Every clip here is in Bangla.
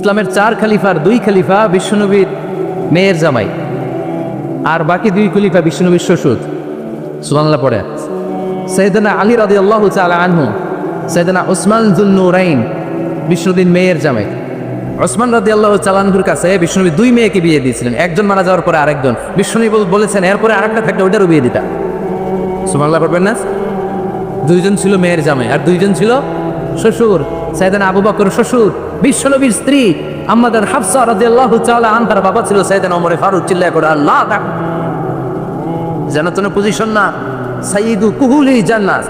ইসলামের 4 খলিফার 2 খলিফা বিশ্বনবীর মেয়ের জামাই, আর বাকি 2 খলিফা বিশ্বনবীর শ্বশুর। সুবহানাল্লাহ পড়ে। সাইয়েদনা আলী রাদিয়াল্লাহু তাআলা আনহু, সাইয়েদনা উসমান যুন নূরাইন বিশ্বনবীর মেয়ের জামাই। ওসমান রাদিয়াল্লাহু তাআলা আনহুর কাছে বিশ্বনবী 2 মেয়েকে বিয়ে দিয়েছিলেন, একজন মারা যাওয়ার পরে আরেকজন। বিশ্বনবী বলেছেন এরপরে আরেকটা থাকলে ওইটারও বিয়ে দিতা। সুবহানাল্লাহ পড়বেন না? 2 জন ছিল মেয়ের জামাই আর 2 জন ছিল শ্বশুর। সাইয়েদনা আবু বকর শ্বশুর, বিশ্বনবীর স্ত্রী আম্মাদান হাফসা রাদিয়াল্লাহু তাআলা আনহার বাবা ছিল সাইয়েদনা ওমর ফারুক। চিল্লায় করে আল্লাহ তাক, জান্নাতের পজিশন না, সাইয়্যিদু কুহুলি জান্নাত।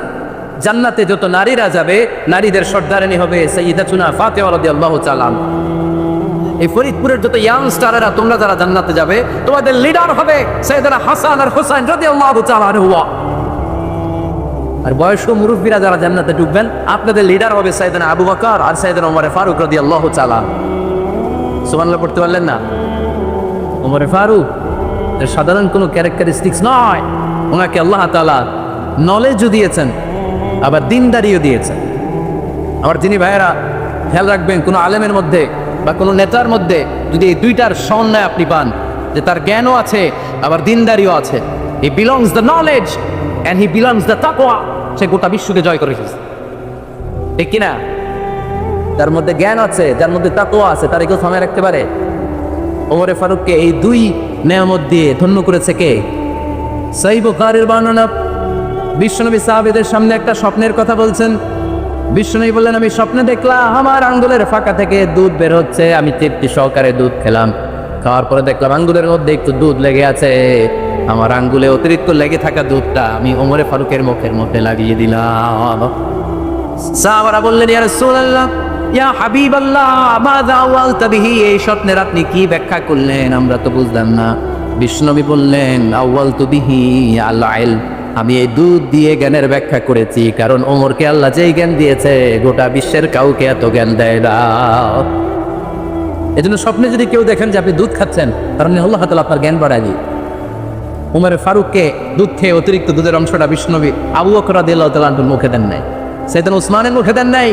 জান্নাতে যত নারীরা যাবে, নারীদের সর্দারিনী হবে সাইয়্যিদাতুনা ফাতেমা রাদিয়াল্লাহু তাআলা। এই ফরিদপুরের যত ইয়াংস্টাররা তোমরা যারা জান্নাতে যাবে, তোমাদের লিডার হবে সাইয়েদনা হাসান আর হুসাইন রাদিয়াল্লাহু তাআলা আনহুমা। আর বয়স্ক মুরব্বীরা যারা জান্নাতে ঢুকবেন, আপনাদের লিডার হবে সাইয়েদনা আবু বকর আর সাইয়েদনা ওমর ফারুক রাদিয়াল্লাহু তাআলা। সুবহানাল্লাহ পড়তে পারলেন না? ওমর ফারুক এর সাধারণ কোনো ক্যারেক্টারিস্টিক্স নয়, ওনাকে আল্লাহ তাআলা নলেজও দিয়েছেন, আবার দিনদারিও দিয়েছেন। আমার যিনি ভাইয়েরা খেয়াল রাখবেন, কোনো আলেমের মধ্যে বা কোনো নেতার মধ্যে যদি এই 2টার সমন্বয় আপনি পান, যে তার জ্ঞানও আছে আবার দিনদারিও আছে, হি belongs the knowledge and he belongs the তাকওয়া, সে গোটা বিশ্বকে জয় করে এসেছে। ঠিক কিনা? যার মধ্যে জ্ঞান আছে, যার মধ্যে তাকওয়া আছে, তার কেউ থামায় রাখতে পারে? ওমর ফারুককে এই 2 নেয়ামত দিয়ে ধন্য করেছে কে? সহিহ বুখারীর বর্ণনা, বিশ্বনবী সাহাবীদের সামনে একটা স্বপ্নের কথা বলছেন। বিশ্বনবী বললেন, আমি স্বপ্নে দেখলাম আমার আঙ্গুলের ফাঁকা থেকে দুধ বের হচ্ছে, আমি তৃপ্তি সহকারে দুধ খেলাম। খাওয়ার পরে দেখলাম আঙ্গুলের মধ্যে একটু দুধ লেগে আছে, আমার আঙ্গুলে অতিরিক্ত লেগে থাকা দুধটা আমি ওমর ফারুকের মুখের মধ্যে লাগিয়ে দিলাম। সাহাবারা বললেন, ইয়া রাসূলুল্লাহ, ইয়া হাবিবাল্লাহ, মাযা আওয়ালতা বিহি, এই স্বপ্নের আপনি কি ব্যাখ্যা করলেন, আমরা তো বুঝলাম না। বিশ্বনবী বললেন, আওয়ালতু বিহি আল ইলম, আমি এই দুধ দিয়ে জ্ঞানের ব্যাখ্যা করেছি, কারণ ওমরকে আল্লাহ যেই জ্ঞান দিয়েছে গোটা বিশ্বের কাউকে এত জ্ঞান দেয় না। এজন্য স্বপ্নে যদি কেউ দেখেন যে আপনি দুধ খাচ্ছেন, কারণ আল্লাহ তাআলা আপনার জ্ঞান বাড়ায় দিই। ওমর ফারুককে দুধ খেয়ে অতিরিক্ত দুধের অংশটা বিশ্বনবী আবু বকর রাদিয়াল্লাহু তাআলা আনহুর মুখে দেন নাই, সাইয়েদনা উসমানের মুখে দেন নাই,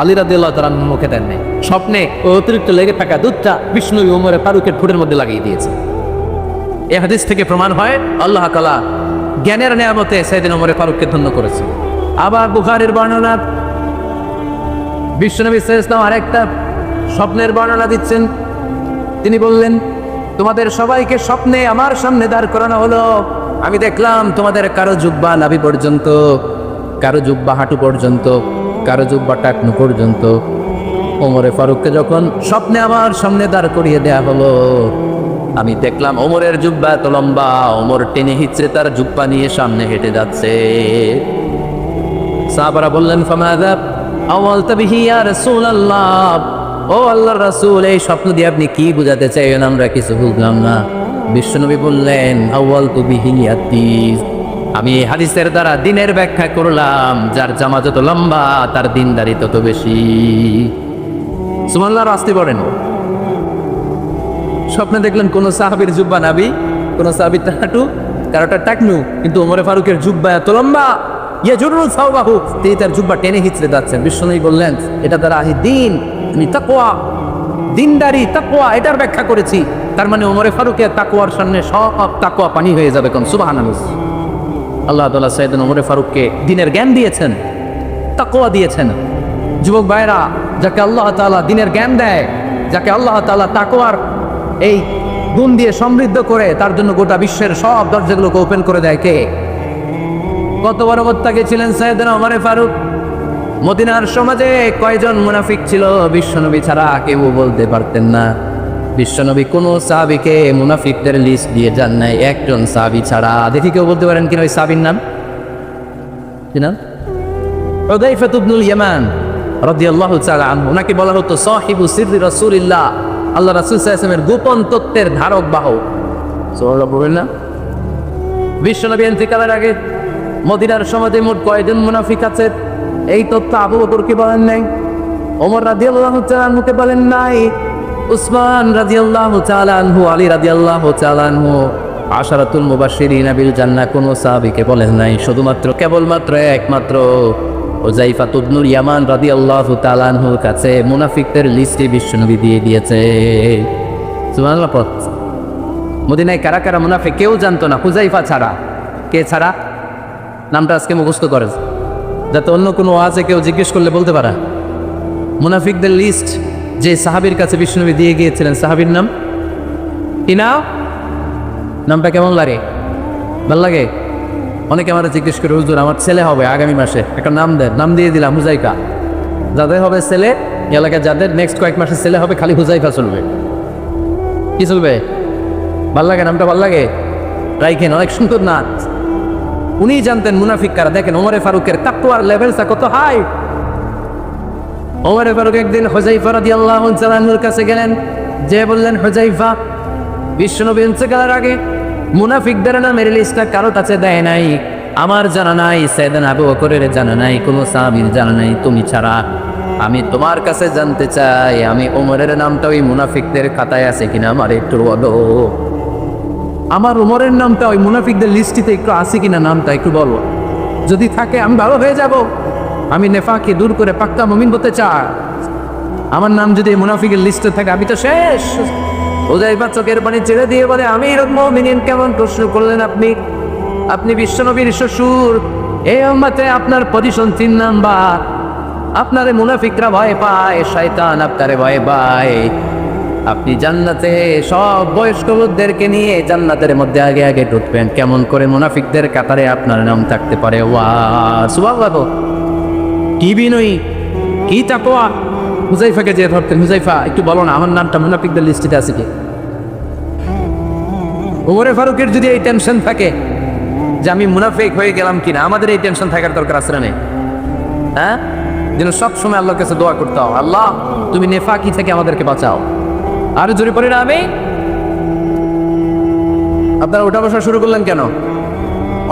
আলী রাদিয়াল্লাহু তাআলা আনহুর মুখে দেন নাই। স্বপ্নে ওই অতিরিক্ত লেগে থাকা দুধটা বিশ্বনবী ওমর ফারুকের ঠোঁটের মধ্যে লাগিয়ে দিয়েছে। এই হাদিস থেকে প্রমাণ হয় আল্লাহ তাআলা জ্ঞানের নিয়ামতে সাইয়েদনা ওমর ফারুককে ধন্য করেছে। আবার বুখারীর বর্ণনা, বিশ্বনবী সাল্লাল্লাহু আলাইহি ওয়াসাল্লাম আরেকটা স্বপ্নের বর্ণনা দিচ্ছেন। তিনি বললেন, তোমাদের সবাইকে স্বপ্নে আমার সামনে দাঁড় করানো হলো, আমি দেখলাম তোমাদের কারো জুব্বা নাভি পর্যন্ত, কারো জুব্বা হাঁটু পর্যন্ত, কারো জুব্বা টাকনু পর্যন্ত। ওমর ফারুককে যখন স্বপ্নে আমার সামনে দাঁড় করিয়ে দেয়া হলো, আমি দেখলাম ওমরের জুব্বা এত লম্বা, ওমর টেনে হিচড়ে তার জুব্বা নিয়ে সামনে হেঁটে যাচ্ছে। সাহাবারা বললেন, ফামাযা আওয়ালতা বিহি ইয়া রাসূলুল্লাহ, ও আল্লাহর রাসূল, এই স্বপ্ন দিয়ে আপনি কি বুঝাতে চাইলেন, আমরা কিছু বুঝলাম না। বিশ্বনবী বললেন, আওয়ালতু বিহি আদ-দীন, আমি এই হাদিসের দ্বারা দিনের ব্যাখ্যা করলাম, যার জামা যত লম্বা তার দিনদারি তত বেশি। সুবহানাল্লাহ, আসতে পারেন। স্বপ্নে দেখলেন কোন সাহাবীর জুব্বা নাভি, কোন সাহাবীর হাঁটু, কারোটা টাকনু, কিন্তু ওমর ফারুকের জুব্বা এত লম্বা, ইয়াজুরু সাওবাহু, তিনি তার জুব্বা টেনে হিচড়ে যাচ্ছেন। বিশ্বনবী বললেন, এটা দ্বারা দ্বীন, আমি তাকওয়া, দিনদারি তাকওয়া, এটার ব্যাখ্যা করেছি। তার মানে ওমর ফারুকের তাকওয়ার সামনে সব তাকওয়া পানি হয়ে যাবে। কোন সুবহানাল্লাহ। আল্লাহ তাআলা সাইয়েদনা ওমর ফারুককে দ্বীনের জ্ঞান দিয়েছেন, তাকওয়া দিয়েছেন। যুবক ভাইরা, যাকে আল্লাহ তাআলা দ্বীনের জ্ঞান দেয়, যাকে আল্লাহ তাআলা তাকওয়ার এই গুণ দিয়ে সমৃদ্ধ করে, তার জন্য গোটা বিশ্বের সব দরজাগুলোকে ওপেন করে দেয় কে? কত বড় মোত্তাকি ছিলেন সাইয়েদনা ওমর ফারুক। মদিনার সমাজে কয়জন মুনাফিক ছিল বিশ্বনবী ছাড়া কেউ বলতে পারতেন না। বিশ্বনবী কোন সাহাবীকে মুনাফিকদের লিস্ট দিয়ে যান নাই, একজন সাহাবী ছাড়া। দেখি কেউ বলতে পারেন কিনা ওই সাহাবীর নাম? কি নাম? হুযায়ফা ইবনুল ইয়ামান রাদিয়াল্লাহু তাআলা আনহু। ওনাকে বলা হতো সাহিবু সিররি রাসূলিল্লাহ, আল্লাহ রাসূল সাল্লাল্লাহু আলাইহি ওয়াসাল্লামের গোপন তত্ত্বের ধারক বাহক। সুবহানাল্লাহ বলবেন না? বিশ্বনবী ইন্তেকালের আগে মদিনার সমাজে মোট কয়জন মুনাফিক আছে, এই তথ্য আবু বকরকে বলেন নাই, ওমর রাদিয়াল্লাহু তাআলা আনহুকে বলেন নাই, উসমান রাদিয়াল্লাহু তাআলা আনহু, আলী রাদিয়াল্লাহু তাআলা আনহু, আশারাতুল মুবাশশিরিনা বিল জান্নাহ কোন সাহাবীকে বলেন নাই। শুধুমাত্র কেবলমাত্র একমাত্র হুযায়ফা ইবনুল ইয়ামান রাদিয়াল্লাহু তাআলা আনহুর কাছে মুনাফিকদের লিস্টে বিশ্বনবী দিয়ে দিয়েছে। সুবহানাল্লাহ। মদিনায় কারা কারা মুনাফিক কেউ জানতো না হুযায়ফা ছাড়া। কে ছাড়া? নামটা আজকে মুখস্থ করে, যাতে অন্য কোনো ওয়াজে কেউ জিজ্ঞেস করলে বলতে পারে। মুনাফিকদের লিস্ট যে সাহাবীর কাছে বিশ্বনবী দিয়ে গিয়েছিলেন, সাহাবীর নাম কি? না, নামটা কেমন লাগে? ভালো লাগে? অনেকে আমার জিজ্ঞেস করে, হুজুর আমার ছেলে হবে আগামী মাসে, একটা নাম দেন। নাম দিয়ে দিলাম হুযায়ফা। যাদের হবে ছেলে, এলাকায় যাদের নেক্সট কয়েক মাসে ছেলে হবে, খালি হুযায়ফা চলবে। কি চলবে? ভাল লাগে? নামটা ভাল লাগে? রাইখেন, অনেক সুন্দর নাম। উনি জানতেন মুনাফিক কারা। দেখেন ওমরে ফারুকের তাকওয়ার লেভেলটা কত হাই। ওমরে ফারুক একদিন হুযায়ফা রাদিয়াল্লাহু তাআলার কাছে গেলেন, যে বললেন, হুযায়ফা, বিশ্বনবী ইন্তেকালের আগে মুনাফিকদের নামের লিস্টটা কারো কাছে দেয় নাই, আমার জানা নাই, সাইয়েদনা আবু বকরের জানা নাই, কোনো সাহাবীর জানা নাই, তুমি ছাড়া। আমি তোমার কাছে জানতে চাই, আমি ওমরের নামটা ওই মুনাফিকদের খাতায় আছে কিনা আমার একটু বলো। আমার ওমরের নামটা ওই মুনাফিকদের লিস্টিতে একটু আছে কিনা, নামটা একটু বলো। যদি থাকে আমি ভালো হয়ে যাব। আমি নেফাকে দূর করে পাক্কা মুমিন হতে চাই। আমার নাম যদি মুনাফিকের লিস্টে থাকে আমি তো শেষ। হুযায়ফা চোখের পানি ছেড়ে দিয়ে বলে, আমিরুল মুমিনিন, কেমন প্রশ্ন করলেন আপনি? আপনি বিশ্বনবীর শ্বশুর। এই উম্মতে আপনার পজিশন 3 নাম্বার। আপনারে মুনাফিকরা ভয় পায়, শয়তান আপনারে ভয় পায়। আপনি জান্নাতে সব বয়স্ক লোকদেরকে নিয়ে জান্নাতের মধ্যে আগে আগে ঢুকবেন। কেমন করে মুনাফিকদের কাতারে আপনার নাম থাকতে পারে? ওয়া সুবহানাল্লাহ। কি বিনয়ী, কি তাকওয়া। হুযায়ফাকে যে ধরতেন, হুযায়ফা একটু বলো না আমার নামটা মুনাফিকদের লিস্টে আছে কি? ওমরে ফারুকের যদি এই টেনশন থাকে যে আমি মুনাফিক হয়ে গেলাম কিনা, আমাদের এই টেনশন থাকার দরকার আছে না? হ্যাঁ, যেন সবসময় আল্লাহর কাছে দোয়া করতে হবে, আল্লাহ তুমি নেফাকি থেকে আমাদেরকে বাঁচাও। আর জোরে পড়ে না আমি। আপনারা ওঠা বসা শুরু করলেন কেন?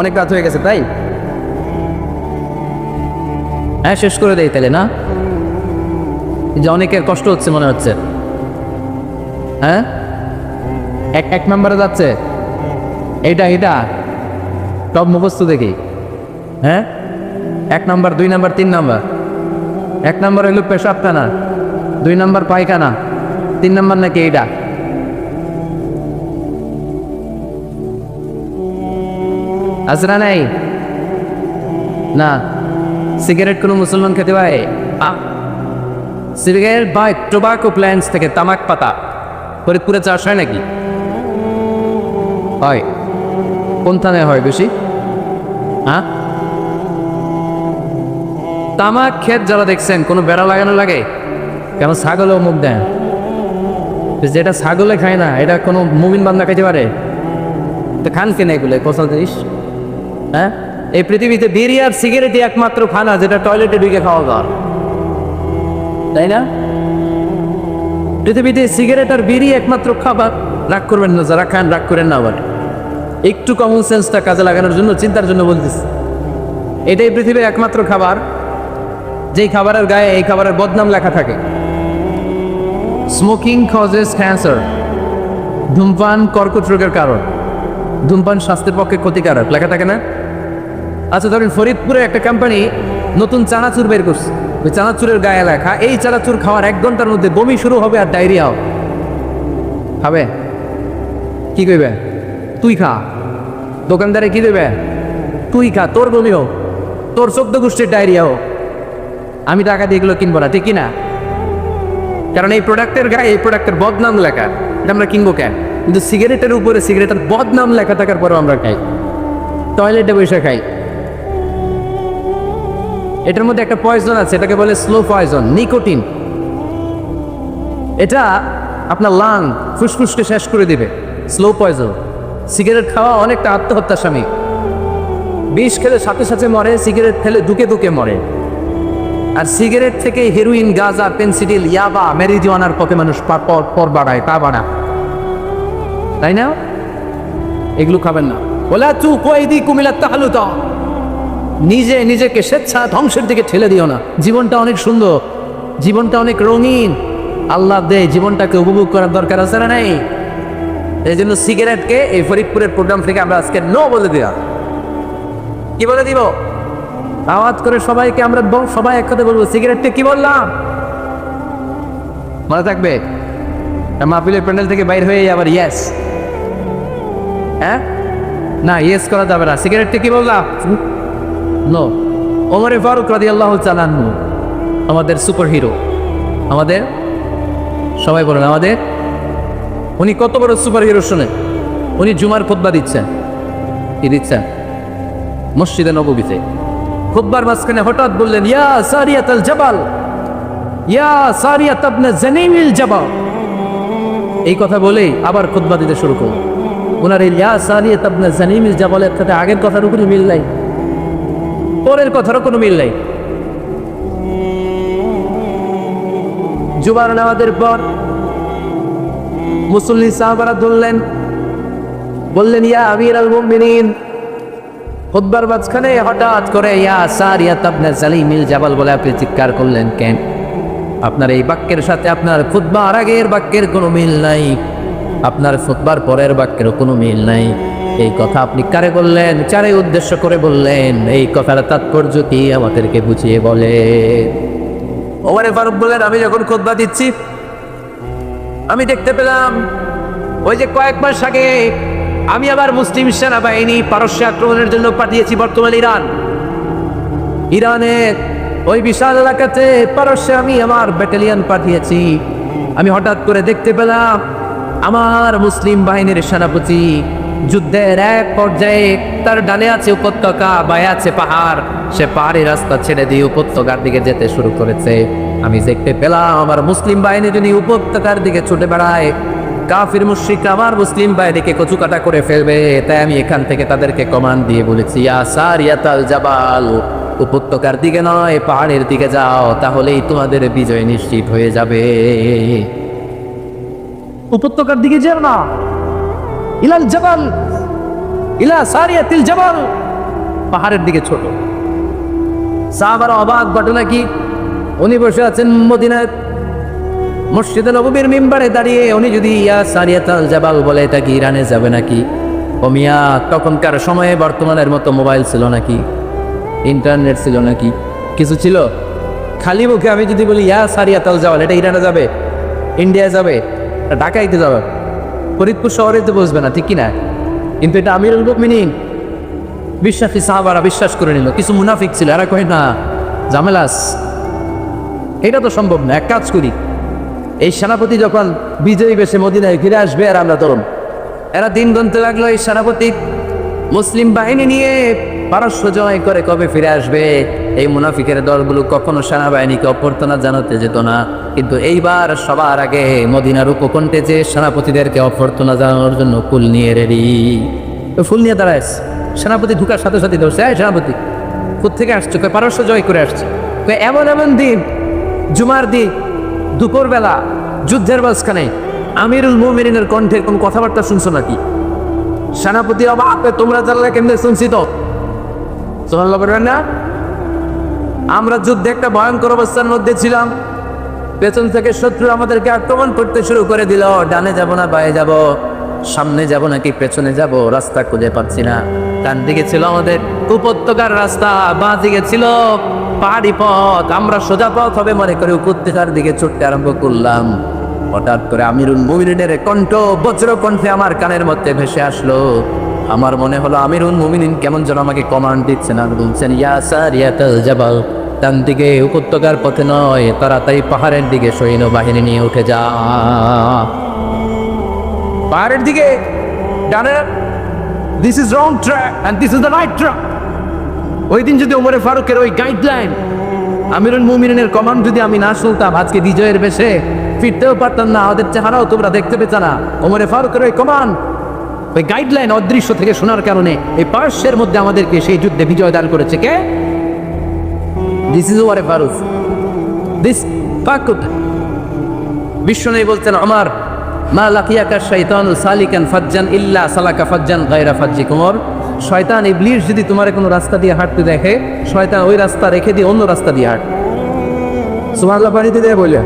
অনেক রাত হয়ে গেছে তাই? হ্যাঁ, শেষ করে দেই তাহলে না? যে অনেকের কষ্ট হচ্ছে মনে হচ্ছে। হ্যাঁ, এক নম্বরে যাচ্ছে এইটা সব মুখস্থ দেখি। হ্যাঁ, 1 নাম্বার, 2 নাম্বার, 3 নাম্বার। 1 নাম্বার হইল পেশাব টানা, 2 নাম্বার পায়খানা, 3 নাম্বার নাকি এইটা। আজরা নাই না? সিগারেট কোনো মুসলমান খেতে পারে? সিগারেট বা টোবাকো প্ল্যান্টস থেকে তামাক পাতা ফরিদপুরে চাষ হয় নাকি? হয়। কোন থানায় হয় বেশি? হ্যাঁ, তামাক ক্ষেত যারা দেখছেন কোনো বেড়া লাগানো লাগে? কেন? ছাগলেও মুখ দেন। যেটা ছাগলে খায় না এটা কোনো মুমিন বান্দা খাইতে পারে? তো খান কেন এগুলো? কোথাও জিনিস। হ্যাঁ, এই পৃথিবীতে বিড়ি আর সিগারেটই একমাত্র খানা যেটা টয়লেটে ঢুকে খাওয়া দাওয়ার, তাই না? পৃথিবীতে সিগারেট আর বিড়ি একমাত্র খাবার। রাগ করবেন না, যারা খান রাগ করেন না। আবার একটু কমন সেন্সটা কাজে লাগানোর জন্য, চিন্তার জন্য বলতেছি। এটাই পৃথিবীর একমাত্র খাবার যেই খাবারের গায়ে এই খাবারের বদনাম লেখা থাকে। স্মোকিং কজেস ক্যান্সার, ধূমপান কর্কট রোগের কারণ, ধূমপান স্বাস্থ্যের পক্ষে ক্ষতিকারক লেখা থাকে না? আচ্ছা ধরেন ফরিদপুরে একটা কোম্পানি নতুন চানাচুর বের করছে, ওই চানাচুরের গায়ে লেখা এই চানাচুর খাওয়ার 1 ঘন্টার মধ্যে বমি শুরু হবে আর ডায়রিয়াও। খাবে? কি কইবে? তুই খা। দোকানদারে কি দেবে? তুই খা, তোর বমি হোক, তোর 14 গোষ্ঠীর ডায়রিয়া হোক, আমি টাকা দিয়ে এগুলো কিনবো না, ঠিক কিনা? কারণ এই প্রোডাক্টের গায়ে এই প্রোডাক্টের বদনাম লেখা, এটা আমরা কিনবো কেন? কিন্তু সিগারেটের উপরে সিগারেটের বদনাম লেখা থাকার পরেও আমরা খাই, টয়লেটে বসে খাই। এটার মধ্যে একটা পয়জন আছে, এটাকে বলে স্লো পয়জন, নিকোটিন। এটা আপনার লাং ফুসফুসকে শেষ করে দিবে, স্লো পয়জন। সিগারেট খাওয়া অনেকটা আত্মহত্যার স্বামী। বিষ খেলে সাথে সাথে মরে, সিগারেট খেলে দুকে দুকে মরে। আর সিগারেট থেকে হেরোইন, গাঁজা, পেনসিডিল, ইয়াবা, ম্যারিজুয়ানার পথে মানুষ পর বাড়ায়, পা বাড়া, তাই না? এগুলো খাবেন না। বলা চু কয়েদি কুমিল্লা তাহলুতা, নিজে নিজেকে স্বেচ্ছা ধ্বংসের দিকে ঠেলে দিও না। জীবনটা অনেক সুন্দর, জীবনটা অনেক রঙিন, আল্লাহ দেয়, জীবনটাকে উপভোগ করার দরকার আছে না নাই? এই জন্য সিগারেটকে এই ফরিদপুরের প্রোগ্রাম থেকে আমরা আজকে নো বলে দিলাম। কি বলে দিব? আওয়াজ করে সবাইকে আমরা সবাই একসাথে বলবো, সিগারেটটা কি বললাম? মনে থাকবে? মাহফিলের প্যান্ডেল থেকে বাইর হয়ে আবার ইয়েস, হ্যাঁ না ইয়েস করা যাবে না। সিগারেটটা কি বললাম? নো। ওমর ফারুক রাদিয়াল্লাহু তাআলা আনহু আমাদের সুপার হিরো, আমাদের সবাই বলেন আমাদের, উনি কত বড় সুপার হিরো শোনেন। উনি জুমার খুতবা দিচ্ছেন, কি দিচ্ছেন? মসজিদে নববীতে খুতবার মাঝখানে হঠাৎ বললেন, ইয়া সারিয়াতুল জাবাল, ইয়া সারিয়াত ইবনে জানিমিল জাবাল। এই কথা বলেই আবার খুতবা দিতে শুরু করলেন। ওনার এই ইয়া সারিয়াত ইবনে জানিমিল জাবালের সাথে আগের কথার কোনো মিল নাই, পরের কথারও কোনো মিল নাই। জুমার নামাজের পর মুসল্লি সাহাবারা ধরলেন, বললেন, ইয়া আমিরুল মুমিনিন। খুতবার মাঝখানে হঠাৎ করে ইয়া সারিয়াত ইবনে জানিমিল জাবাল বলে আপনি চিৎকার করলেন কেন? আপনার এই বাক্যের সাথে আপনার খুতবার আগের বাক্যের কোনো মিল নাই, আপনার খুতবার পরের বাক্যেরও কোনো মিল নাই। এই কথা আপনি কারে বললেন? চারে উদ্দেশ্য করে বললেন। এই কথার তাৎপর্য কি আমাদেরকে বুঝিয়ে বলে। ওমর ফারুক বললেন, আমি যখন খুতবা দিচ্ছি আমি দেখতে পেলাম ওই যে কয়েক মাস আগে আমি আবার মুসলিম সেনাবাহিনী পারস্য আক্রমণের জন্য পাঠিয়েছি বর্তমান ইরানের ওই বিশাল এলাকাতে পারস্যে আমি আমার ব্যাটালিয়ন পাঠিয়েছি। আমি হঠাৎ করে দেখতে পেলাম আমার মুসলিম বাহিনীর সেনাপতি যুদ্ধের এক পর্যায়ে তার ডানে আছে উপত্যকা, বায়ে আছে পাহাড়, সে পাহাড়ি রাস্তা ছেড়ে দিয়ে উপত্যকার দিকে যেতে শুরু করেছে। আমি দেখতে পেলাম আমার মুসলিম বাহিনী যদি উপত্যকার দিকে ছুটে বেড়ায়, কাফির মুশরিকরা আমার মুসলিম বাহিনীকে কচুকাটা করে ফেলবে। তাই আমি এখান থেকে তাদেরকে কমান্ড দিয়ে বলেছি, ইয়া সারিয়াতুল জাবাল, উপত্যকার দিকে নয় পাহাড়ের দিকে যাও, তাহলেই তোমাদের বিজয় নিশ্চিত হয়ে যাবে। উপত্যকার দিকে যাও না, ইলাল জাবাল, ইলা সারিয়াতিল জাবাল, পাহাড়ের দিকে ছোট। সাহাবারা অবাক, ঘটনা কি? উনি বসে আছেন মদিনার মসজিদে নববীর মিম্বারে দাঁড়িয়ে, উনি যদি ইয়া সারিয়াতুল জাবাল বলে এটা কি ইরানে যাবে নাকি? ও মিয়া, তখনকার সময়ে বর্তমানের মতো মোবাইল ছিল নাকি, ইন্টারনেট ছিল নাকি, কিছু ছিল? খালি মুখে আমি যদি বলি ইয়া সারিয়াতুল জাবাল, এটা ইরানে যাবে, ইন্ডিয়া যাবে, ঢাকাইতে যাবে, ফরিদপুর শহরে তো বসবে না, ঠিক কিনা? কিন্তু এটা আমিরুল মুমিনিন বিশ্বাসী সাহাবারা বিশ্বাস করে নিল। কিছু মুনাফিক ছিল, এরা কয় না ঝামেলাস, এটা তো সম্ভব না। এক কাজ করি, এই সেনাপতি যখন বিজয়ী বেশে মদিনায় ফিরে আসবে আর আমরা তরুণ, এরা দিন গুনতে লাগলো এই সেনাপতি মুসলিম বাহিনী নিয়ে পারস্য জয় করে কবে ফিরে আসবে। এই মুনাফিকের দলগুলো কখনো সেনাবাহিনীকে অভ্যর্থনা জানাতে যেত না, কিন্তু এইবার সবার আগে মদিনার উপকণ্ঠে যে সেনাপতিদেরকে অভ্যর্থনা জানানোর জন্য ফুল নিয়ে রেডি। ফুল নিয়ে দাঁড়ায় সেনাপতি ঢুকার সাথে সাথে ধরছে, সেনাপতি কোত্থেকে আসছে? পারস্য জয় করে আসছে। এমন এমন দিন, জুমার দিন, দুপুরবেলা, যুদ্ধের মাঝখানে আমিরুল মুমিনিনের কণ্ঠের কোন কথাবার্তা শুনছো নাকি? সেনাপতি অবাক, তোমরা জানলে কেমনে? শুনছি তো, সুবহানাল্লাহ বলবেন না? আমরা যুদ্ধে একটা ভয়ঙ্কর অবস্থার মধ্যে ছিলাম, পেছন থেকে শত্রু আমাদেরকে আক্রমণ করতে শুরু করে দিল। ডানে যাব না বায়ে যাব, সামনে যাব নাকি পেছনে যাব, রাস্তা খুঁজে পাচ্ছি না। ডান দিকে ছিল আমাদের উপত্যকার রাস্তা, বাঁ দিকে ছিল পাহাড়ি পথ। আমরা সোজা পথ হবে মনে করে উপত্যকার দিকে ছুটতে আরম্ভ করলাম। হঠাৎ করে আমিরুল মুমিনিনের কণ্ঠ বজ্র কণ্ঠে আমার কানের মধ্যে ভেসে আসলো। আমার মনে হলো আমিরুল মুমিনিন কেমন যেন আমাকে কমান্ড দিচ্ছেন আর বলছেন, ইয়া সারিয়াতুল জাবাল, ডান দিকে উপত্যকার পথে নয়, তাড়াতাড়ি পাহাড়ের দিকে সৈন্য বাহিনী নিয়ে উঠে যা। পাহাড়ের দিকে ডানে, this is wrong track and this is the right track. ওই দিন যদি ওমর ফারুকের ওই গাইডলাইন, আমিরুল মুমিনিনের কমান্ড যদি আমি না শুনতাম, আজকে বিজয়ের বেশে ফিরতেও পারতাম না, আমাদের চেহারাও তোমরা দেখতে পেতে না। ওমর ফারুকের ওই কমান্ড, ওই গাইডলাইন অদৃশ্য থেকে শোনার কারণে এই পারস্যের মধ্যে আমাদেরকে সেই যুদ্ধে বিজয় দান করেছে কে? This is Omar Farooq, this ফাকুত। বিশ্বনবী বলতেন, ওমর মা লাকিয়াকা শাইতানু সালিকান ফাজ্জান ইল্লা সালাকা ফাজ্জান গায়রা ফাজ্জিক। ওমর, শয়তান ইবলিস যদি তোমার কোনো রাস্তা দিয়ে হাঁটতে দেখে, শয়তান ওই রাস্তা রেখে দিয়ে অন্য রাস্তা দিয়ে হাঁট। সুবহানাল্লাহ পানিতে দিয়ে বললেন,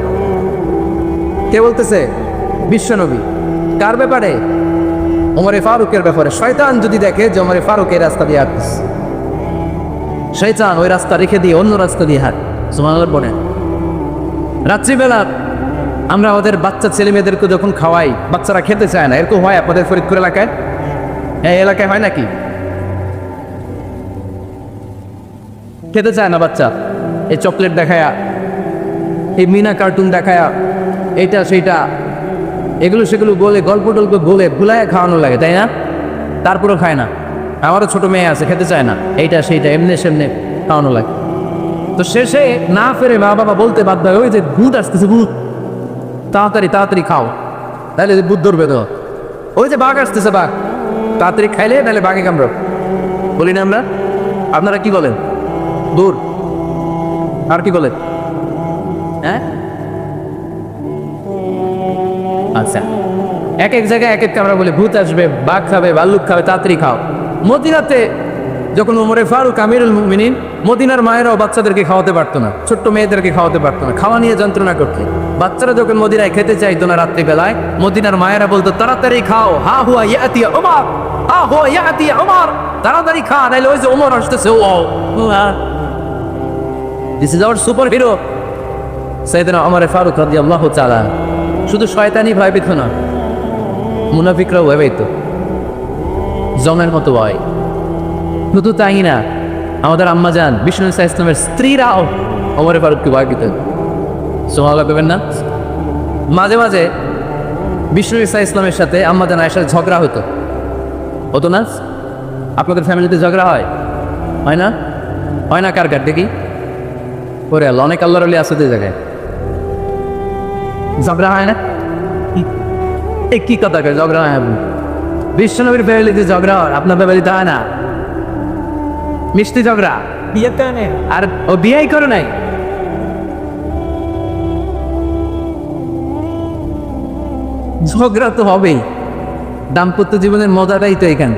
কে বলতেছে? বিশ্বনবী। কার ব্যাপারে? ওমর ফারুকের ব্যাপারে। শয়তান যদি দেখে যে ওমর ফারুক এই রাস্তা দিয়ে হাঁটতেছে, শয়তান ওই রাস্তা রেখে দিয়ে অন্য রাস্তা দিয়ে হাঁট। সুবহানাল্লাহ বলে। রাত্রিবেলা আমরা আমাদের বাচ্চা ছেলে মেয়েদেরকে যখন খাওয়াই, বাচ্চারা খেতে চায় না, এরকম হয় আপনাদের ফরিদপুর এলাকায়? হ্যাঁ, এলাকায় হয় নাকি? খেতে চায় না বাচ্চা, এই চকলেট দেখায়া, এই মিনা কার্টুন দেখায়া, এইটা সেইটা এগুলো সেগুলো বলে, গল্প টল্প বলে ভুলায় খাওয়ানো লাগে, তাই না? তারপরেও খায় না। আমারও ছোট মেয়ে আছে, খেতে চায় না, এইটা সেইটা এমনি সেমনে খাওয়ানো লাগে। তো শেষে না ফেরে মা বাবা বলতে বাধ্য হয়, ওই যে ভূত আসতেছে, ভূত, তাড়াতাড়ি তাড়াতাড়ি খাও, তাহলে ভূত ধরবে তো। ওই যে বাঘ আসতেছে, বাঘ, তাড়াতাড়ি খাইলে নাহলে বাঘে কামড়। বলি না আমরা? আপনারা কি বলেন? দূর। আর কি বলেন? হ্যাঁ, আচ্ছা, এক এক জায়গায় এক এক আমরা বলি ভূত আসবে, বাঘ খাবে, ভাল্লুক খাবে, তাড়াতাড়ি খাও। মদিনাতে যখন ওমরে ফারুক আমিরুল মুমিনিন, মদিনার মায়েরাও বাচ্চাদেরকে খাওয়াতে পারতো না, ছোট্ট মেয়েদেরকে খাওয়াতে পারতো না, খাওয়া নিয়ে যন্ত্রণা করতে। বাচ্চারা যখন মদিনায় খেতে চাইতো না রাত্রিবেলায়, মদিনার মায়েরা বলতো তাড়াতাড়ি খাও, হা হুয়া ইয়াতিয়া ওমর, হা হুয়া ইয়াতিয়া ওমর, তাড়াতাড়ি খা, নাইলে ওই যে ওমর আসতেছে। ও this is our super hero সাইয়েদনা ওমর ফারুক রাদিয়াল্লাহু তাআলা। শুধু শয়তানি ভয় পেত না, মুনাফিকরাও ভয় পেত, জমের মতো ভয়। শুধু তাই না, আমাদের আম্মাজান বিষ্ণু ইসলামের স্ত্রীরাও ওমর ফারুককে ভয় পেতেন। সুবহানাল্লাহ বলবেন না? মাঝে মাঝে বিষ্ণু ইসলামের সাথে আম্মাজান আয়েশার ঝগড়া হতো, হতো না? আপনাদের ফ্যামিলিতে ঝগড়া হয়? হয় না? হয় না? কার কার দেখি? ওরে আল্লাহ, অনেক আল্লাহর ওলি আছে জায়গায় ঝগড়া হয় না? কি কথা কয় ঝগড়া হয়? বিশ্বনবীর ফ্যামিলিতে ঝগড়া হয়, আপনার ফ্যামিলিতে হয় না? মিষ্টি ঝগড়া, বিয়েতে নেই, আর ও বিয়েই করে নাই। ঝগড়া তো হবেই, দাম্পত্য জীবনের মজাটাই তো এখানে।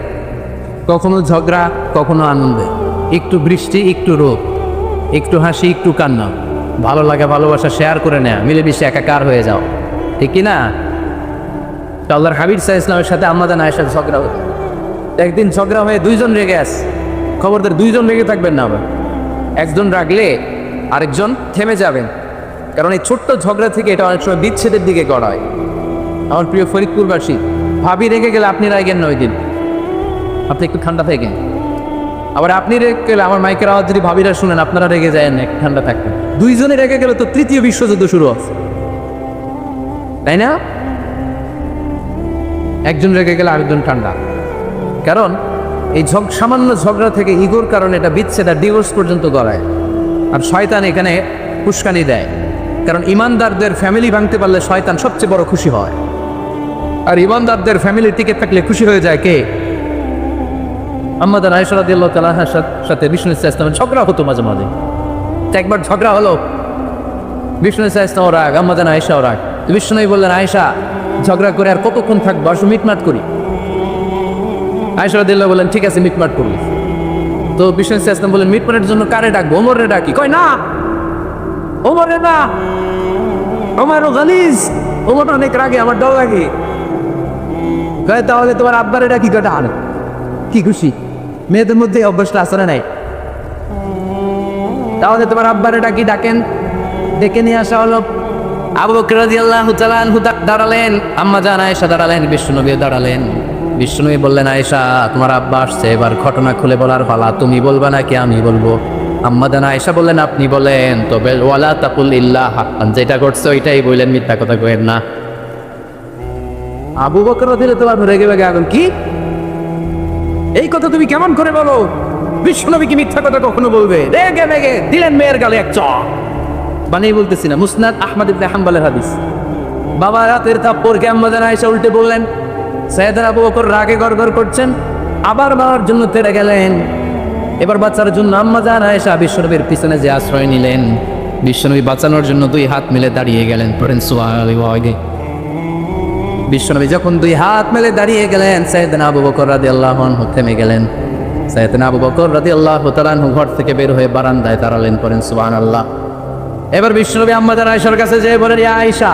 কখনো ঝগড়া, কখনো আনন্দে, একটু বৃষ্টি, একটু রোদ, একটু হাসি, একটু কান্না, ভালো লাগে, ভালোবাসা শেয়ার করে নেয়া, মিলেমিশে একাকার হয়ে যাও, ঠিক কি না? আল্লাহর হাবিব সাল্লাল্লাহু আলাইহি ওয়াসাল্লামের সাথে আম্মাজান আয়েশার ঝগড়া হতো। একদিন ঝগড়া হয়ে দুইজন রেগে আছে, খবরদার দুইজন রেগে থাকবেন না, আবার একজন রাগলে আরেকজন থেমে যাবেন, কারণ এই ছোট্ট ঝগড়া থেকে এটা অনেক সময় বিচ্ছেদের দিকে গড়ায়। আমার প্রিয় ফরিদপুরবাসী, ভাবি রেগে গেলে আপনি রাগেন না, ওই দিন আপনি একটু ঠান্ডা থাকেন। আবার আপনি রেগে গেলে আমার মাইকের আওয়াজ যদি ভাবিরা শুনেন, আপনারা রেগে যায় না, একটু ঠান্ডা থাকবেন। দুইজনে রেগে গেলে তো তৃতীয় বিশ্বযুদ্ধ শুরু হবে, তাই না? একজন রেগে গেলে আরেকজন ঠান্ডা, কারণ এই সামান্য ঝগড়া থেকে ইগোর কারণে এটা বিচ্ছেদ আর ডিভোর্স পর্যন্ত গড়ায়। আর শয়তান এখানে উস্কানি দেয়, কারণ ইমানদারদের ফ্যামিলি ভাঙতে পারলে শয়তান সবচেয়ে বড় খুশি হয়, আর ইমানদারদের ফ্যামিলি টিকে থাকলে খুশি হয়ে যায় কে? আম্মাজান আয়েশা রাদিয়াল্লাহু তাআলার সাথে বিষ্ণু ইসলামের ঝগড়া হতো মাঝে মাঝে। একবার ঝগড়া হলো, বিষ্ণু ইসলাম রাগ, আম্মাজান আয়েশাও রাগ। বিষ্ণু বললেন, আয়েশা, ঝগড়া করে আর কতক্ষণ থাকবো, আসো মিটমাট করি। আয়েশা রাদিয়াল্লাহু বললেন, ঠিক আছে, মিটমাট করলি। তো বিষ্ণু ইসলাম বললেন, মিটমাটের জন্য কারে ডাকবো? ওমরে ডাকি। কয় না, ওমরে না, ওমরও গালিজ, ওমর অনেক রাগে, আমার ডর লাগে। কয় তাহলে তোমার আব্বারে ডাকি। কয়টা আনে, কি খুশি, মেয়েদের মধ্যে অভ্যাসটা আসলে নাই। তাহলে তোমার আব্বারে ডাকি। ডাকেন, ডেকে নিয়ে আসা হলো। আবু বকর রাদিয়াল্লাহু তাআলা আনহু দাঁড়ালেন, আম্মাজান আয়েশা দাঁড়ালেন, বিশ্বনবী দাঁড়ালেন। বিশ্বনবী বললেন, আয়েশা, তোমার আব্বা আসছে, এবার ঘটনা খুলে বলার পালা, তুমি বলবা নাকি আমি বলবো? আম্মাজান আয়েশা বললেন, আপনি বলেন। তবে ওয়ালা তাকুল ইল্লা হাক্কান, যেটা করছে ওইটাই বললেন, মিথ্যা কথা কইেন না। আবু বকর রাদিয়াল্লাহু তাআলা রেগে বেগে আগুন, কি এই কথা তুমি কেমন করে বলো? বিশ্বনবী কি মিথ্যা কথা কখনো বলবে? রেগে বেগে দিলেন মেয়ের গালে এক চড়। বানিয়ে বলতেছি না, মুসনাদ আহমদ ইবনে হাম্বলের হাদিস। বাবা রাতের থাপ্পড়কে আম্মাজান আয়েশা উল্টে বললেন। সাইয়েদনা আবু বকর রাগে গড়গড় করছেন, আবার বাবার জন্য তেড়ে গেলেন। এবার বাচ্চার জন্য আম্মাজান আয়েশা বিশ্বনবীর পিছনে যে আশ্রয় নিলেন, বিশ্বনবী বাঁচানোর জন্য দুই হাত মিলে দাঁড়িয়ে গেলেন। পড়েন সুবহানাল্লাহ। বিশ্বনবী যখন দুই হাত মেলে দাঁড়িয়ে গেলেন, সাইয়েদনা আবু বকর রাদিয়াল্লাহু আনহু থেমে গেলেন। সাইয়েদনা আবু বকর রাদিয়াল্লাহু তাআলা আনহু ঘর থেকে বের হয়ে বারান্দায় দাঁড়ালেন। পড়েন সুবহানাল্লাহ। এবার বিশ্বনবী আম্মাজান আয়েশার কাছে যেয়ে বলেন, ইয়া আয়েশা,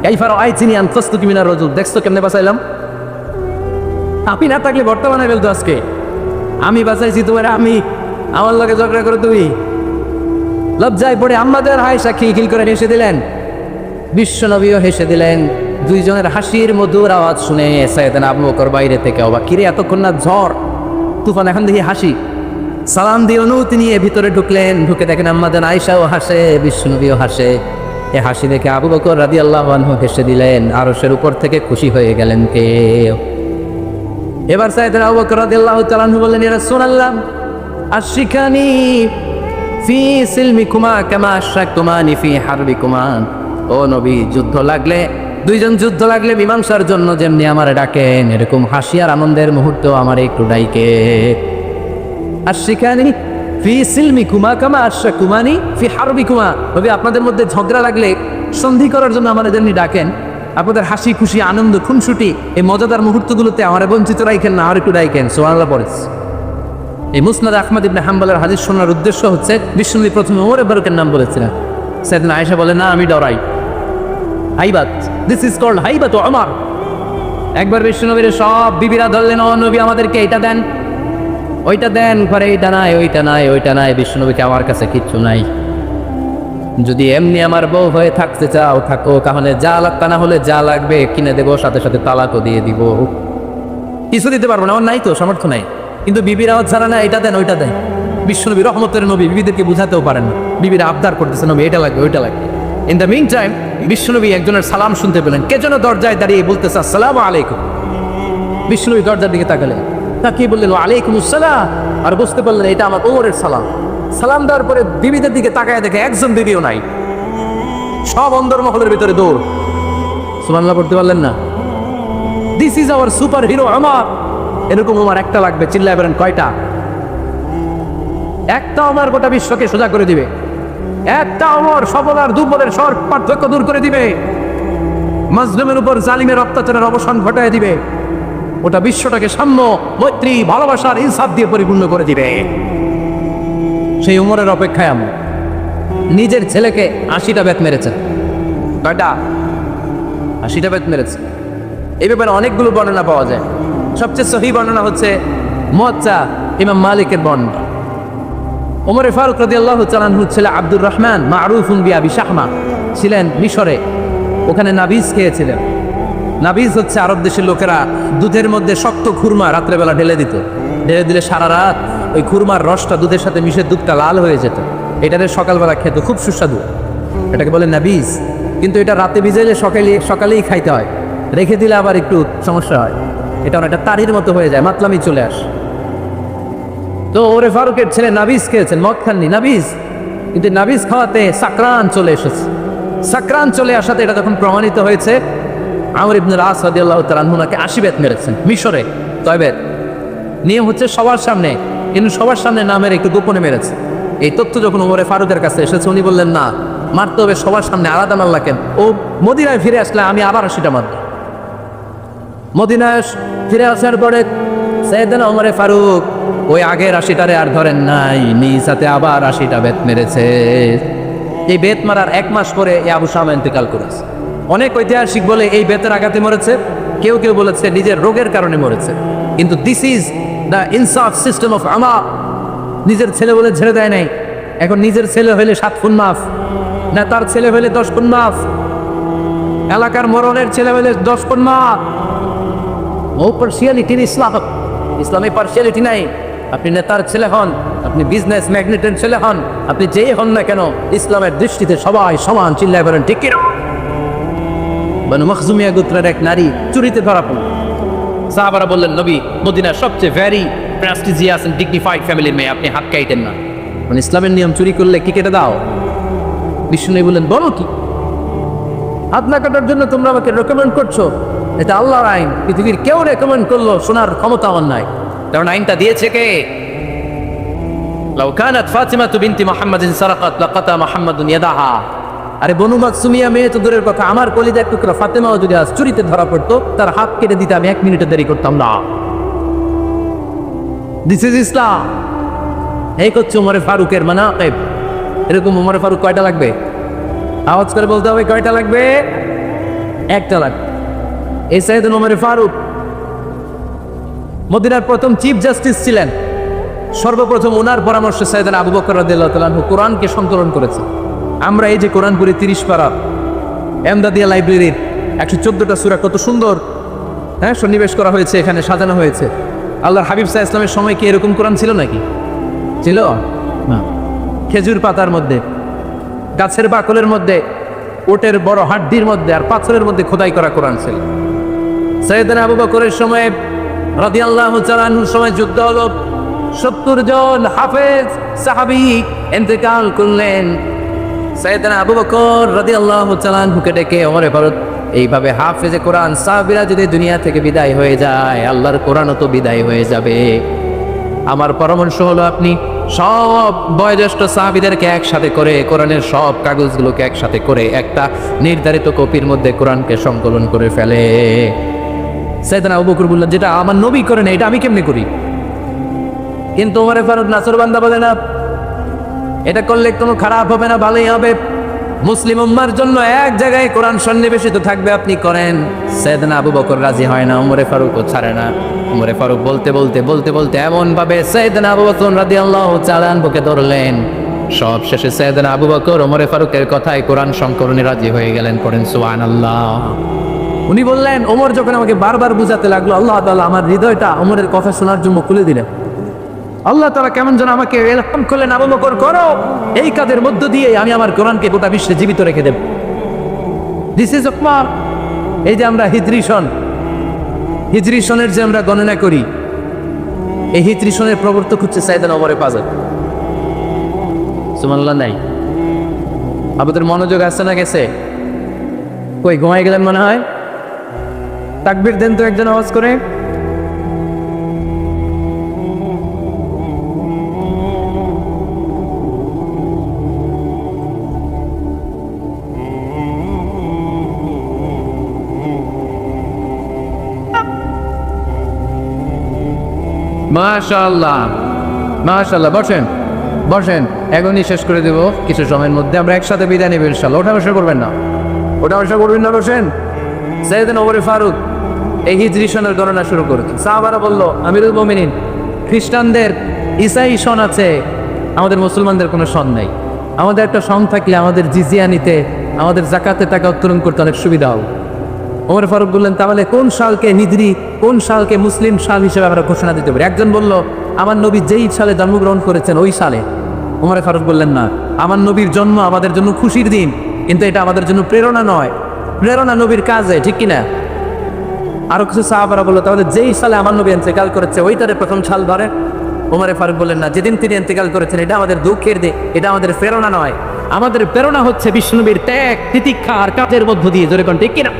কাইফা রাআইতিনি আনকাসতুকি মিনার রাজুল, দেখছো কেমনে বাঁচাইলাম? আপনি না থাকলে ভর্তা বানাই ফেলতো আজকে। আমি বাঁচাইছি তোমার, আমি আমার লগে ঝগড়া করো তুমি? লজ্জায় পড়ে আম্মাদের আয়েশা খিলখিল করে হেসে দিলেন, বিশ্বনবীও হেসে দিলেন। দুইজনের হাসির মধুর আওয়াজ শুনে সাইয়েদনা আবু বকর বাইরে থেকে অবাক, কিরে এতক্ষণ না ঝড় তুফান, এখন দেখি হাসি। সালাম দিয়ে অনুমতি নিয়ে ভিতরে ঢুকলেন, ঢুকে দেখেন আম্মাদের আয়েশাও হাসে, বিশ্বনবীও হাসে। এ হাসি দেখে আবু বকর রাদিয়াল্লাহু আনহু হেসে দিলেন, আরশের উপর থেকে খুশি হয়ে গেলেন কে? এবার সাইয়েদনা আবু বকর রাদিয়াল্লাহু তাআলা আনহু বললেন, ইয়া রাসূলুল্লাহ আশরিকানি ফি সিলমিকুমা কামা আশরাকতুমানি ফি হারবিকুমা। ও নবী, যুদ্ধ লাগলে, দুইজন যুদ্ধ লাগলে মীমাংসার জন্য যেমনি আমারে ডাকেন, এরকম হাসি আর আনন্দের মুহূর্তেও আমারে একটু ডাইকে। আশরিকানি ফি সিলমিকুমা কামা আশরাকতুমানি ফি হারবিকুমা। নবী, আপনাদের মধ্যে ঝগড়া লাগলে সন্ধি করার জন্য আমারে যেমনি ডাকেন, আপনাদের হাসি খুশি আনন্দ খুনসুটি এই মজাদার মুহূর্তগুলোতে আমারে বঞ্চিত রাখেন না, আর একটু ডাইকেন। সুবহানাল্লাহ পড়েছে। এই মুসনাদ আহমদ ইবনে হাম্বলের হাদিস শোনার উদ্দেশ্য হচ্ছে, বিশ্বনবী প্রথমে ওমর ফারুকের নাম বলেছিলেন। সাইয়েদনা আয়েশা বলে, না আমি ডরাই। হাইবাত, দিস ইজ কল্ড হাইবাত ওমর। একবার বিশ্বনবীর সব বিবিরা ধরলেন, ও নবী আমাদেরকে এটা দেন, ওইটা দেন, ঘরে এইটা নাই, ওইটা নাই, ওইটা নাই। বিশ্বনবীকে, আমার কাছে কিচ্ছু নাই, যদি এমনি আমার বউ হয়ে থাকতে চাও থাকো, তাহলে যা লাগবে, না হলে যা লাগবে কিনে দেবো, সাথে সাথে তালাকও দিয়ে দিব। কিছু দিতে পারবো না, আমার নাই তো, সামর্থ্য নাই। কিন্তু বিবির আওয়াজ ছাড়া না, এটা দেন, ওইটা দেন। বিশ্বনবী রহমতের নবী, বিবিদেরকে বুঝাতেও পারেন না, বিবিরা আবদার করতেছে, নবী এটা লাগবে, ওইটা লাগবে। ইন দ্য মিন টাইম বিশ্বনবী একজনের সালাম শুনতে পেলেন, কে যেন দরজায় দাঁড়িয়ে বলতেছে আসসালামু আলাইকুম। বিশ্বনবী দরজার দিকে তাকালেন, তাকিয়ে বললেন ওয়ালাইকুম আসসালাম, আর বুঝতে পারলেন এটা আমার ওমরের সালাম। সালাম দেওয়ার পরে বিবিদের দিকে তাকায় দেখে একজন বিবিও নাই, সব অন্দরমহলের ভিতরে দৌড়। সুবহানাল্লাহ পড়তে পারলেন না? This is our super hero Omar. এরকম ওমর একটা লাগবে, চিল্লায় বলেন কয়টা? একটা ওমর গোটা বিশ্বকে সোজা করে দিবে, একটা ওমর সবল আর দুর্বলের সব পার্থক্য দূর করে দিবে, মাজলুমের উপর জালিমের অত্যাচারের অবসান ঘটায় দিবে, ওটা বিশ্বটাকে সাম্য, মৈত্রী, ভালোবাসার ইনসাফ দিয়ে পরিপূর্ণ করে দিবে। সেই ওমরের অপেক্ষায় আমি নিজের ছেলেকে 80টা বেত মেরেছেন। কয়টা? 80টা বেত মেরেছে। এই ব্যাপারে অনেকগুলো বর্ণনা পাওয়া যায়। সবচেয়ে সহিহ বর্ণনা হচ্ছে মুয়াত্তা ইমাম মালিকের বর্ণনা। ওমর ফারুক রাদিয়াল্লাহু তাআলা আনহু ছেলে আব্দুর রহমান মারুফুন বিআবি শাহমা ছিলেন মিশরে, ওখানে নাবিজ খেয়েছিলেন। নাবিজ হচ্ছে আরব দেশের লোকেরা দুধের মধ্যে শক্ত খুরমা রাত্রেবেলা ঢেলে দিত, ঢেলে দিলে সারা রাত ওই খুরমার রসটা দুধের সাথে মিশে দুধটা লাল হয়ে যেত। এটারে সকালবেলা খেত, খুব সুস্বাদু, এটাকে বলে নাবিজ। কিন্তু এটা রাতে ভিজাইলে সকালেই খাইতে হয়, রেখে দিলে আবার একটু সমস্যা হয়, এটা অনেকটা তারির মতো হয়ে যায়, মাতলামি চলে আসে। তো ওরে ফারুকের ছেলে নাবিজ খেয়েছেন, মদ খাননি, নাবিজ। কিন্তু নাবিজ খাওয়াতে সাকরান চলে এসেছে। সাকরান চলে আসাতে এটা যখন প্রমাণিত হয়েছে, আমর ইবনে আস রাদিয়াল্লাহু তাআলা আনহু নাকি 80 বেত মেরেছেন মিশরে। তবে নিয়ম হচ্ছে সবার সামনে, কিন্তু সবার সামনে না মেরে একটু গোপনে মেরেছে। এই তথ্য যখন ওমরে ফারুকের কাছে এসেছে, উনি বললেন না, মারতে হবে সবার সামনে, আলাদা মারলা কেন? ও মদিনায় ফিরে আসলে আমি আবার 80টা মারব। মদিনায় ফিরে আসার পরে সাইয়েদনা ওমরে ফারুক ওই আগের 80টারে আর ধরেন নাই, নিজ হাতে আবার 80টা বেত মেরেছে। এই বেত মারার 1 মাস পরে এই আবু শামা ইন্তেকাল করেছে। অনেক ঐতিহাসিক বলে এই বেতের আঘাতে মরেছে, কেউ কেউ বলেছে নিজের রোগের কারণে মরেছে। কিন্তু দিস ইজ দ্য ইনসাফ সিস্টেম অফ আমা। নিজের ছেলে বলে ছেড়ে দেয় নাই। এখন নিজের ছেলে হইলে 7 খুন মাফ, না তার ছেলে হইলে 10 খুন মাফ, এলাকার মরণের ছেলে হইলে 10 খুন মাফ। ও পার্সিয়ালিটি ইসলাম, ইসলামে পার্সিয়ালিটি নাই। আপনি নেতার ছেলে হন, আপনি বিজনেস ম্যাগনেটের ছেলে হন, আপনি যেই হন না কেন, ইসলামের দৃষ্টিতে সবাই সমান। চিল্লায় বলেন ঠিক কিনা? বানু মখজুমিয়া গোত্রের এক নারী চুরিতে ধরা পড়ল। সাহাবারা বললেন, নবী মদিনার সবচেয়ে ভেরি প্রেস্টিজিয়াস এন্ড ডিগনিফাইড ফ্যামিলির মেয়ে, আপনি হাত কাইতেন না। মানে ইসলামের নিয়ম, চুরি করলে কি কেটে দাও? বিষ্ণু বললেন, বলো কি? হাত না কাটার জন্য তোমরা আমাকে রেকমেন্ড করছো? এটা আল্লাহর আইন, পৃথিবীর কেউ রেকমেন্ড করলো শোনার ক্ষমতা আমার নাই। কারণ আইনটা দিয়েছে কে? লাউ কানাত ফাতিমাতু বিনতি মুহাম্মাদিন সারাকাত লাকাতা মুহাম্মাদুন ইয়াদাহা। আরে বনু মাকসুমিয়া মেয়ে তো দূরের কথা, আমার কলিজার টুকরা ফাতেমাও যদি আজ চুরিতে ধরা পড়তো, তার হাত কেটে দিতে আমি 1 মিনিটে দেরি করতাম না। দিস ইজ ইসলাম। এই হচ্ছে ওমরে ফারুকের মানাকিব। এরকম ওমরে ফারুক কয়টা লাগবে? আওয়াজ করে বলতে হবে, কয়টা লাগবে? একটা লাগবে। এই সাইয়েদনা ওমরে ফারুক মদিনার প্রথম চিফ জাস্টিস ছিলেন। সর্বপ্রথম ওনার পরামর্শে সাইয়েদনা আবু বকর রাদিয়াল্লাহু তাআলা আনহু কোরআনকে সংকলন করেছে। আমরা এই যে কোরআন পড়ি 30 পারা, এমদাদিয়া লাইব্রেরির 114টা সূরা, কত সুন্দর সন্নিবেশ করা হয়েছে, এখানে সাজানো হয়েছে। আল্লাহর হাবিব সাল্লাল্লাহু আলাইহি ওয়াসাল্লামের সময় কি এরকম কোরআন ছিল নাকি? ছিল না। খেজুর পাতার মধ্যে, গাছের বাকলের মধ্যে, ওটের বড় হাড্ডির মধ্যে আর পাথরের মধ্যে খোদাই করা কোরআন ছিল। সাইয়েদনা আবু বকরের সময় রাদিয়াল্লাহু তাআলা আনহুর সময় যুদ্ধ হলো, 70 জন হাফেজ সাহাবী ইন্তেকাল করলেন। সাইয়েদনা আবু বকর রাদিয়াল্লাহু তাআলা আনহুকে ডেকে ওমরে ফারুক, এইভাবে হাফেজে কোরআন সাহাবীরা যদি দুনিয়া থেকে বিদায় হয়ে যায়, আল্লাহর কোরআনও তো বিদায় হয়ে যাবে। আমার পরামর্শ হলো আপনি সব বয়োজ্যেষ্ঠ সাহাবীদেরকে একসাথে করে কোরআনের সব কাগজগুলোকে একসাথে করে একটা নির্ধারিত কপির মধ্যে কোরআনকে সংকলন করে ফেলে। সাইয়েদনা আবু বকর বললেন, যেটা আমার নবী করেন এটা আমি কেমনে করি? কিন্তু ওমরে ফারুক নাছরবান্দা বলে না, এটা করলে কোনো খারাপ হবে না, ভালোই হবে। মুসলিম উম্মার জন্য এক জায়গায় কোরআন সন্নিবেশিত থাকবে, আপনি করেন। সাইয়েদনা আবু বকর রাজি হয় না, ওমরে ফারুকও ছাড়ে না। ওমরে ফারুক বলতে বলতে বলতে বলতে এমন ভাবে সাইয়েদনা আবু বকর রাদিয়াল্লাহু তাআলা আনহুকে ধরলেন, সব শেষে সাইয়েদনা আবু বকর ওমরে ফারুকের কথায় কোরআন সংকলনে রাজি হয়ে গেলেন। পড়েন সুবহানাল্লাহ। উনি বললেন, ওমর যখন আমাকে বারবার বুঝাতে লাগলো, আল্লাহ তাআলা আমার হৃদয়টা ওমরের কথা শোনার জন্য খুলে দিলেন। আল্লাহ তাআলা কেমন যেন আমাকে এলহাম করলেন, আবু বকর করো, এই কাজের মধ্য দিয়ে আমি আমার কোরআনকে গোটা বিশ্বে জীবিত রেখে দেব। This is Omar. এই যে আমরা হিজরি সনের যে আমরা গণনা করি, এই হিজরি সনের প্রবর্তক হচ্ছে সাইয়েদনা ওমর ফারুক। সুবহানাল্লাহ। নাই আপনাদের মনোযোগ আসছে না গেছে? কই ঘুমাই গেলেন মনে হয়? তাকবীর দেন তো একজন আওয়াজ করে। মাশাআল্লাহ মাশাআল্লাহ। বসেন বসেন, এখনই শেষ করে দেব কিছু সময়ের মধ্যে। আমরা একসাথে বিদায় নেব ইনশাআল্লাহ। ওঠা বসা করবেন না, ওঠা বসা করবেন না, বসেন। সাইয়েদনা ওমর ফারুক এই হিজরি সনের গণনা শুরু করেছেন। সাহাবারা বলল, আমিরুল মুমিনিন, খ্রিস্টানদের ঈসাই সন আছে, আমাদের মুসলমানদের কোনো সন নাই। আমাদের একটা সন থাকলে আমাদের জিজিয়া নিতে, আমাদের যাকাতে টাকা উত্তোলন করতে অনেক সুবিধা হবে। ওমর ফারুক বললেন, তাহলে কোন সালকে হিজরি, কোন সালকে মুসলিম সাল হিসেবে আমরা ঘোষণা দিতে পারি? একজন বলল, আমার নবী যেই সালে জন্মগ্রহণ করেছেন ওই সালে। ওমর ফারুক বললেন, না, আমার নবীর জন্ম আমাদের জন্য খুশির দিন, কিন্তু এটা আমাদের জন্য প্রেরণা নয়। প্রেরণা নবীর কাজে, ঠিক কিনা? আরো কিছু সাহাবারা বললো, তাহলে যেই সালে আমার নবী ইন্তেকাল করেছে ওইটারে প্রথম সাল ধরে। ওমর ফারুক বললেন, না, যেদিন তিনি ইন্তেকাল করেছেন এটা আমাদের দুঃখের দিন, এটা আমাদের প্রেরণা নয়। আমাদের প্রেরণা হচ্ছে বিষ্ণুনবীর ত্যাগ, তিতিক্ষা আর কাজের মধ্য দিয়ে, জোরে কোন ঠিক কিনা?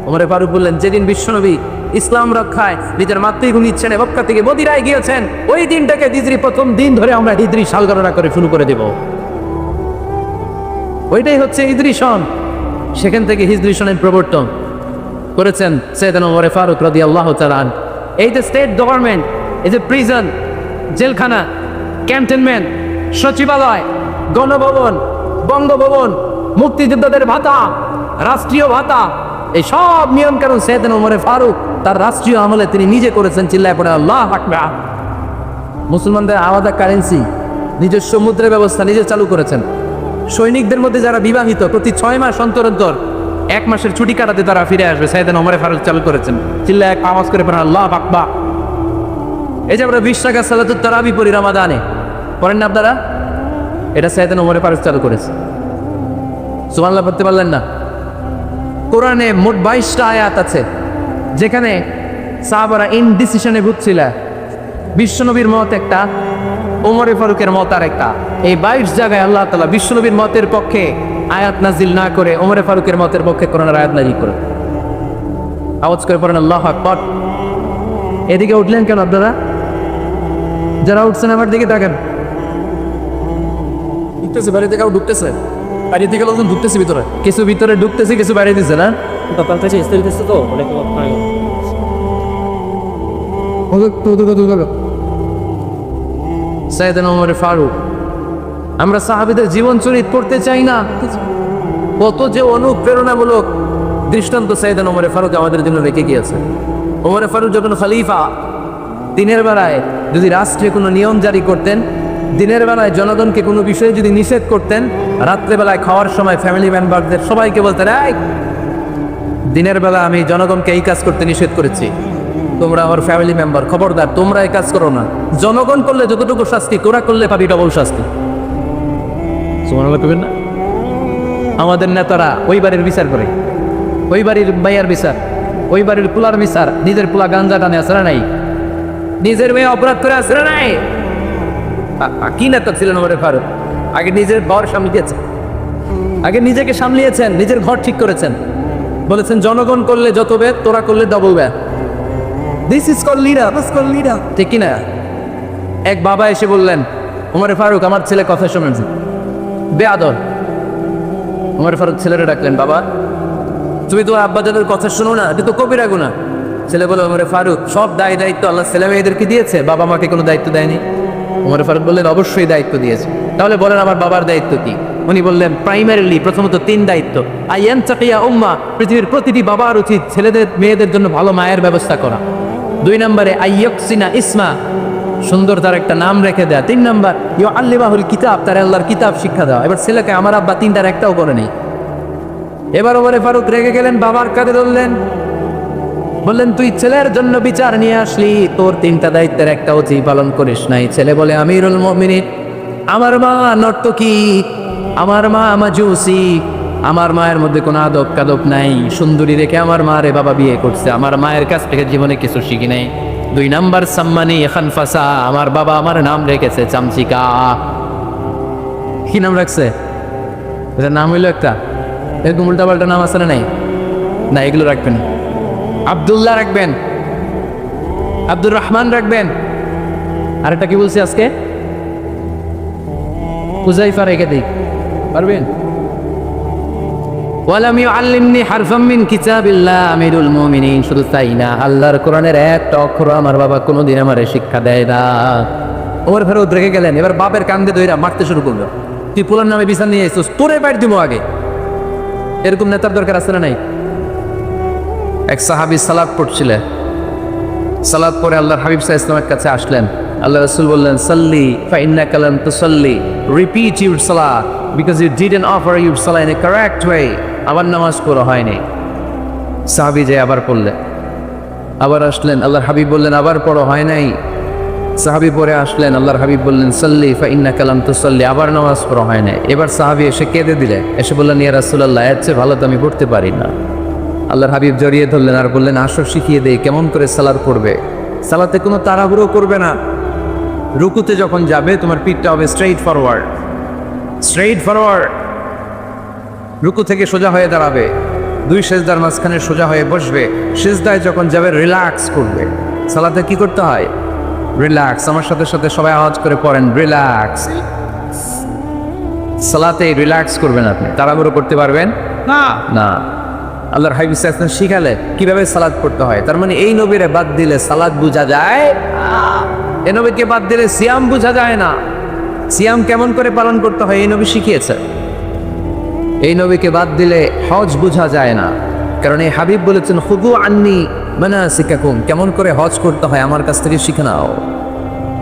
ওমর ফারুক বললেন, যেদিন বিশ্বনবী ইসলাম রক্ষায় নিজের মাতৃভূমি ছেড়ে মক্কা থেকে মদিনায় গিয়েছেন, ওই দিনটাকে হিজরি প্রথম দিন ধরে আমরা হিজরি সাল গণনা করে শুরু করে দেব। ওইটাই হচ্ছে হিজরি সন। সেখান থেকে হিজরি সনের প্রবর্তন করেছেন সাইয়েদনা ওমর ফারুক রাদিয়াল্লাহু তাআলা আনহু। এই যে স্টেট গভর্নমেন্ট, এই যে প্রিজন, জেলখানা, ক্যান্টনমেন্ট, সচিবালয়, গণভবন, বঙ্গভবন, মুক্তিযোদ্ধাদের ভাতা, রাষ্ট্রীয় ভাতা, এই সব নিয়ম কানুন সাইয়েদনা ওমর ফারুক তার রাষ্ট্রীয় আমলে তিনি নিজে করেছেন। চিল্লায় পড়ে আল্লাহু আকবার। মুসলমানদের আলাদা কারেন্সি, নিজস্ব মুদ্রা ব্যবস্থা নিজে চালু করেছেন। সৈনিকদের মধ্যে যারা বিবাহিত, প্রতি 6 মাস অন্তর অন্তর 1 মাসের ছুটি কাটাতে তারা ফিরে আসবে, সাইয়েদনা ওমর ফারুক চালু করেছেন। চিল্লায় এক আওয়াজ করে পড়ে আল্লাহু আকবার। এই যে আমরা 20 টাকা সালাতুত তারাবি পড়ি রমাদানে, পড়েন না আপনারা? এটা সাইয়েদনা ওমর ফারুক চালু করেছে। সুবহানাল্লাহ পড়তে পারলেন না? কোরআনে মোট 22টা আয়াত আছে যেখানে সাহাবারা ইনডিসিশনে ভুগছিল। বিশ্বনবীর মত একটা, ওমর ফারুকের মত আর একটা। এই 22 জায়গায় আল্লাহ তাআলা বিশ্বনবীর মতের পক্ষে আয়াত নাজিল না করে ওমর ফারুকের মতের পক্ষে কোরআনের আয়াত নাজিল করে। আওয়াজ করে পড়েন আল্লাহু আকবার। এদিকে উঠলেন কেন আপনারা? যারা উঠছেন আমার দিকে তাকান। ঢুকতেছে বাড়ি থেকে, ঢুকতেছে বাড়ি থেকে, লোকজন ঢুকতেছে ভিতরে, কিছু ভিতরে ঢুকতেছে, কিছু বাইরে দিচ্ছে না। সাইয়েদনা ওমর ফারুক, আমরা সাহাবীদের জীবন চরিত পড়তে চাই না? কত যে অনুপ্রেরণামূলক দৃষ্টান্ত সাইয়েদনা ওমর ফারুক আমাদের জন্য রেখে গিয়েছে। ওমর ফারুক যখন খলিফা, দিনের বেলায় যদি রাষ্ট্রে কোনো নিয়ম জারি করতেন, দিনের বেলায় জনগণকে কোনো বিষয়ে যদি নিষেধ করতেন, রাত্রেবেলায় খাওয়ার সময় ফ্যামিলি মেম্বারদের সবাইকে বলতেন, এই দিনের বেলা আমি জনগণকে এই কাজ করতে নিষেধ করেছি, তোমরা আমার ফ্যামিলি মেম্বার, খবরদার তোমরা এই কাজ করো না। জনগণ করলে যতটুকু শাস্তি, তোরা করলে পাবি ডবল শাস্তি। সুবহানাল্লাহ কইবেন না? আমাদের নেতারা ওই বাড়ির বিচার করে, ওই বাড়ির মাইয়ার বিচার, ওই বাড়ির পোলার বিচার, নিজের পোলা গাঞ্জা টানে আসে না নাই, নিজের মেয়ে অপরাধ করে আসে না নাই। কি নেতা ছিলেন ওমরে ফারুক? আগে নিজের ঘর সামলিয়েছেন, আগে নিজেকে সামলিয়েছেন, নিজের ঘর ঠিক করেছেন, বলেছেন জনগণ করলে যত ব্যাধ, তোরা করলে ডবল ব্যাধ। This is call leader, leader, ঠিক কিনা? এক বাবা এসে বললেন, ওমরে ফারুক আমার ছেলে কথা শুনেছে বেয়াদব। ওমরে ফারুক ছেলেরা ডাকলেন, বাবা তুমি তো আব্বাজানের কথা শোনো না, এটা তো কবিরা গুনাহ। ছেলে বলে, ওমরে ফারুক সব দায়িত্ব আল্লাহ ছেলে মেয়েদেরকে দিয়েছে, বাবা মাকে কোনো দায়িত্ব দেয়নি। ওমরে ফারুক বললেন, অবশ্যই দায়িত্ব দিয়েছে। তাহলে বলেন আমার বাবার দায়িত্ব কি? উনি বললেন, প্রাইমারিলি প্রথমত 3 দায়িত্ব। আইয়ান চাকিয়া উম্মা, পৃথিবীর প্রতিটি বাবার উচিত ছেলেদের মেয়েদের জন্য ভালো মায়ের ব্যবস্থা করা। 2 নম্বরে আইয়কসিনা ইসমা, সুন্দর তার একটা নাম রেখে দেয়া। 3 নম্বর ইউআল্লিমাহুল কিতাব, তার আল্লাহর কিতাব শিক্ষা দেওয়া। এবার ছেলেকে আমার আব্বা 3টার একটাও করে নেই। এবার ওমরে ফারুক রেগে গেলেন, বাবার কাঁধে ধরলেন, বললেন তুই ছেলের জন্য বিচার নিয়ে আসলি, তোর 3টা দায়িত্বের একটাও তুই পালন করিস নাই। ছেলে বলে, আমিরুল মুমিনিন আমার মা নর্তকী, আমার মা মাজুসি, আমার মায়ের মধ্যে কোনো আদব কাদব নাই, সুন্দরী রেখে আমার মা রে বাবা বিয়ে করছে, আমার মায়ের কাছ থেকে জীবনে কিছু শিখি নাই। 2 নাম্বার সাম্মানি খানফাসা, আমার বাবা আমার নাম রেখেছে চামচিকা। কি নাম রাখছে? এটার নাম হইলো একটা, এরকম উল্টাপাল্টা নাম আছে না? নাই না, এগুলো রাখবেন। আব্দুল্লাহ রাখবেন, আব্দুর রহমান রাখবেন, আর একটা কি বলছি আজকে, হুযাইফা রেখে দিই, পারবেন? ওয়ালাম ইউআল্লিমনি হারফাম মিন কিতাবিল্লাহ আমিরুল মুমিনিন, শুধু তাই না, আল্লাহর কোরআনের একটা অক্ষর আমার বাবা কোনোদিন আমারে শিক্ষা দেয় না। ওমর ফারুক রেখে গেলেন। এবার বাপের কান্দে ধইরা মারতে শুরু করলো, তুই পোলার নামে বিচার নিয়ে এসেছিস, তোরে বাইর দিব আগে। এরকম নেতার দরকার আছে না নাই? এক সাহাবী সালাত পড়ছিলেন, সালাত পরে আল্লাহর হাবিব সাল্লাল্লাহু আলাইহি ওয়াসাল্লামের কাছে আসলেন। আল্লাহ রাসূল বললেন, সাল্লি ফাইন্নাকা লাম তুসাল্লি, repeat your salat because you didn't offer your salat in a correct way. আবার নামাজ পড়া হয়নি। সাহাবী যে আবার পড়লেন, আবার আসলেন, আল্লাহর হাবিব বললেন আবার পড়া হয় নাই। সাহাবী পরে আসলেন, আল্লাহর হাবিব বললেন, সাল্লি ফাইন্নাকা লাম তুসাল্লি, আবার নামাজ পড়া হয় নাই। এবার সাহাবী এসে কেঁদে দিলেন, এসে বললেন, ইয়া রাসূলুল্লাহ এর চেয়ে ভালো তো আমি পড়তে পারি না। আল্লাহর হাবিব জড়িয়ে ধরলেন আর বললেন, আসো শিখিয়ে দেই কেমন করে সালাত পড়বে। সালাতে কোনো তাড়াহুড়ো করবে না। রুকুতে যখন যাবে তোমার পিঠটা হবে স্ট্রেইট ফরওয়ার্ড, স্ট্রেইট ফরওয়ার্ড। রুকু থেকে সোজা হয়ে দাঁড়াবে, 2 সেজদার মাঝখানে সোজা হয়ে বসবে। সেজদায় যখন যাবে রিল্যাক্স করবে। সালাতে কি করতে হয়? রিল্যাক্স। আমার সাথে সাথে সবাই আওয়াজ করে পড়েন, রিল্যাক্স। সালাতে রিল্যাক্স করবেন আপনি, তাড়াহুড়ো করতে পারবেন না, না। আল্লাহর হাবিব সাল্লাল্লাহু আলাইহি ওয়াসাল্লাম শিখালে কিভাবে সালাত পড়তে হয়। তার মানে এই নবীরে বাদ দিলে সালাত বোঝা যায়, এই নবীকে বাদ দিলে সিয়াম বোঝা যায় না। সিয়াম কেমন করে পালন করতে হয় এই নবী শিখিয়েছে। এই নবীকে বাদ দিলে হজ বোঝা যায় না, কারণ এই হাবিব বলেছেন, খুযু আন্নী মানাসিকাকুম, কেমন করে হজ করতে হয় আমার কাছ থেকে শিখে নাও।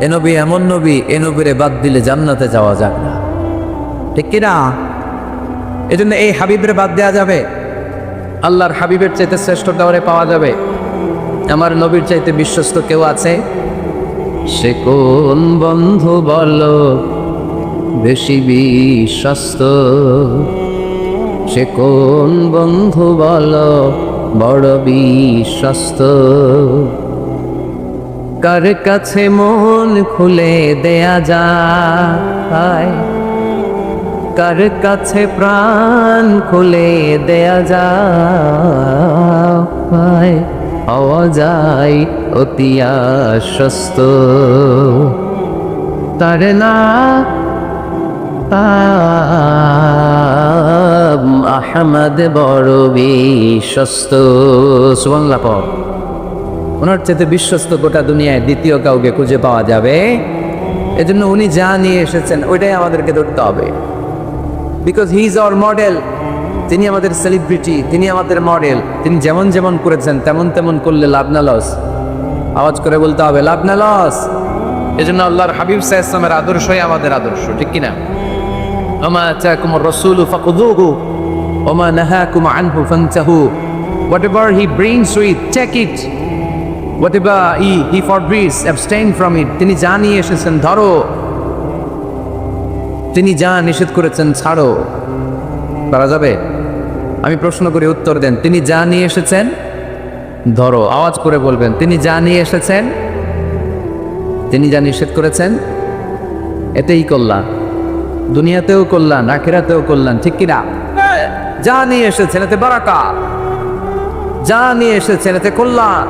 এ নবী এমন নবী, এ নবীরে বাদ দিলে জান্নাতে যাওয়া যায় না, ঠিক কিনা? এই জন্য এই হাবিবের বাদ দেওয়া যাবে? আল্লাহর হাবিবের চাইতে শ্রেষ্ঠ কাউরে পাওয়া যাবে? আমার নবীর চাইতে বিশ্বস্ত কেউ আছে? সে কোন বন্ধু বলো বেশি বিশ্বস্ত, সে কোন বন্ধু বলো বড় বিশ্বস্ত, কার কাছে মন খুলে দেয়া যায়, কার কাছে প্রাণ খুলে দেয়া যায়, হওয়া যায় অতি আশ্বস্ত, তার না আহমদ বড় বিশ্বস্ত। সুবহানাল্লাহ পড়। ওনার চাইতে বিশ্বস্ত গোটা দুনিয়ায় দ্বিতীয় কাউকে খুঁজে পাওয়া যাবে? এজন্য উনি যা নিয়ে এসেছেন ওইটাই আমাদেরকে ধরতে হবে, because he is our model. তিনি আমাদের সেলিব্রিটি, তিনি আমাদের মডেল। তিনি যেমন যেমন করেছেন তেমন তেমন করলে লাভ না লস? আওয়াজ করে বলতে হবে, লাভ না লস। এজন্য আল্লাহর হাবিব সাল্লাল্লাহু আলাইহি ওয়াসাল্লামের আদর্শই আমাদের আদর্শ, ঠিক কিনা? ওমা আতাকুমুর রাসূলু ফাখুযুহু ওমা নাহাকুম আনহু ফানতাহু। Whatever he brings to it, take it. Whatever he forbids, abstain from it. তিনি যা নিয়ে এসেছেন ধরো, তিনি যা নিষেধ করেছেন ছাড়ো। পারা যাবে? আমি প্রশ্ন করি, উত্তর দেন। তিনি যা নিয়ে এসেছেন ধরো। আওয়াজ করে বলবেন, তিনি যা নিয়ে এসেছেন, তিনি যা নিষেধ করেছেন, এতেই কল্যাণ। দুনিয়াতেও কল্যাণ, আখিরাতেও কল্যাণ, ঠিক কিনা? যা নিয়ে এসেছেন এতে বারাকাত, যা নিয়ে এসেছেন এতে কল্যাণ,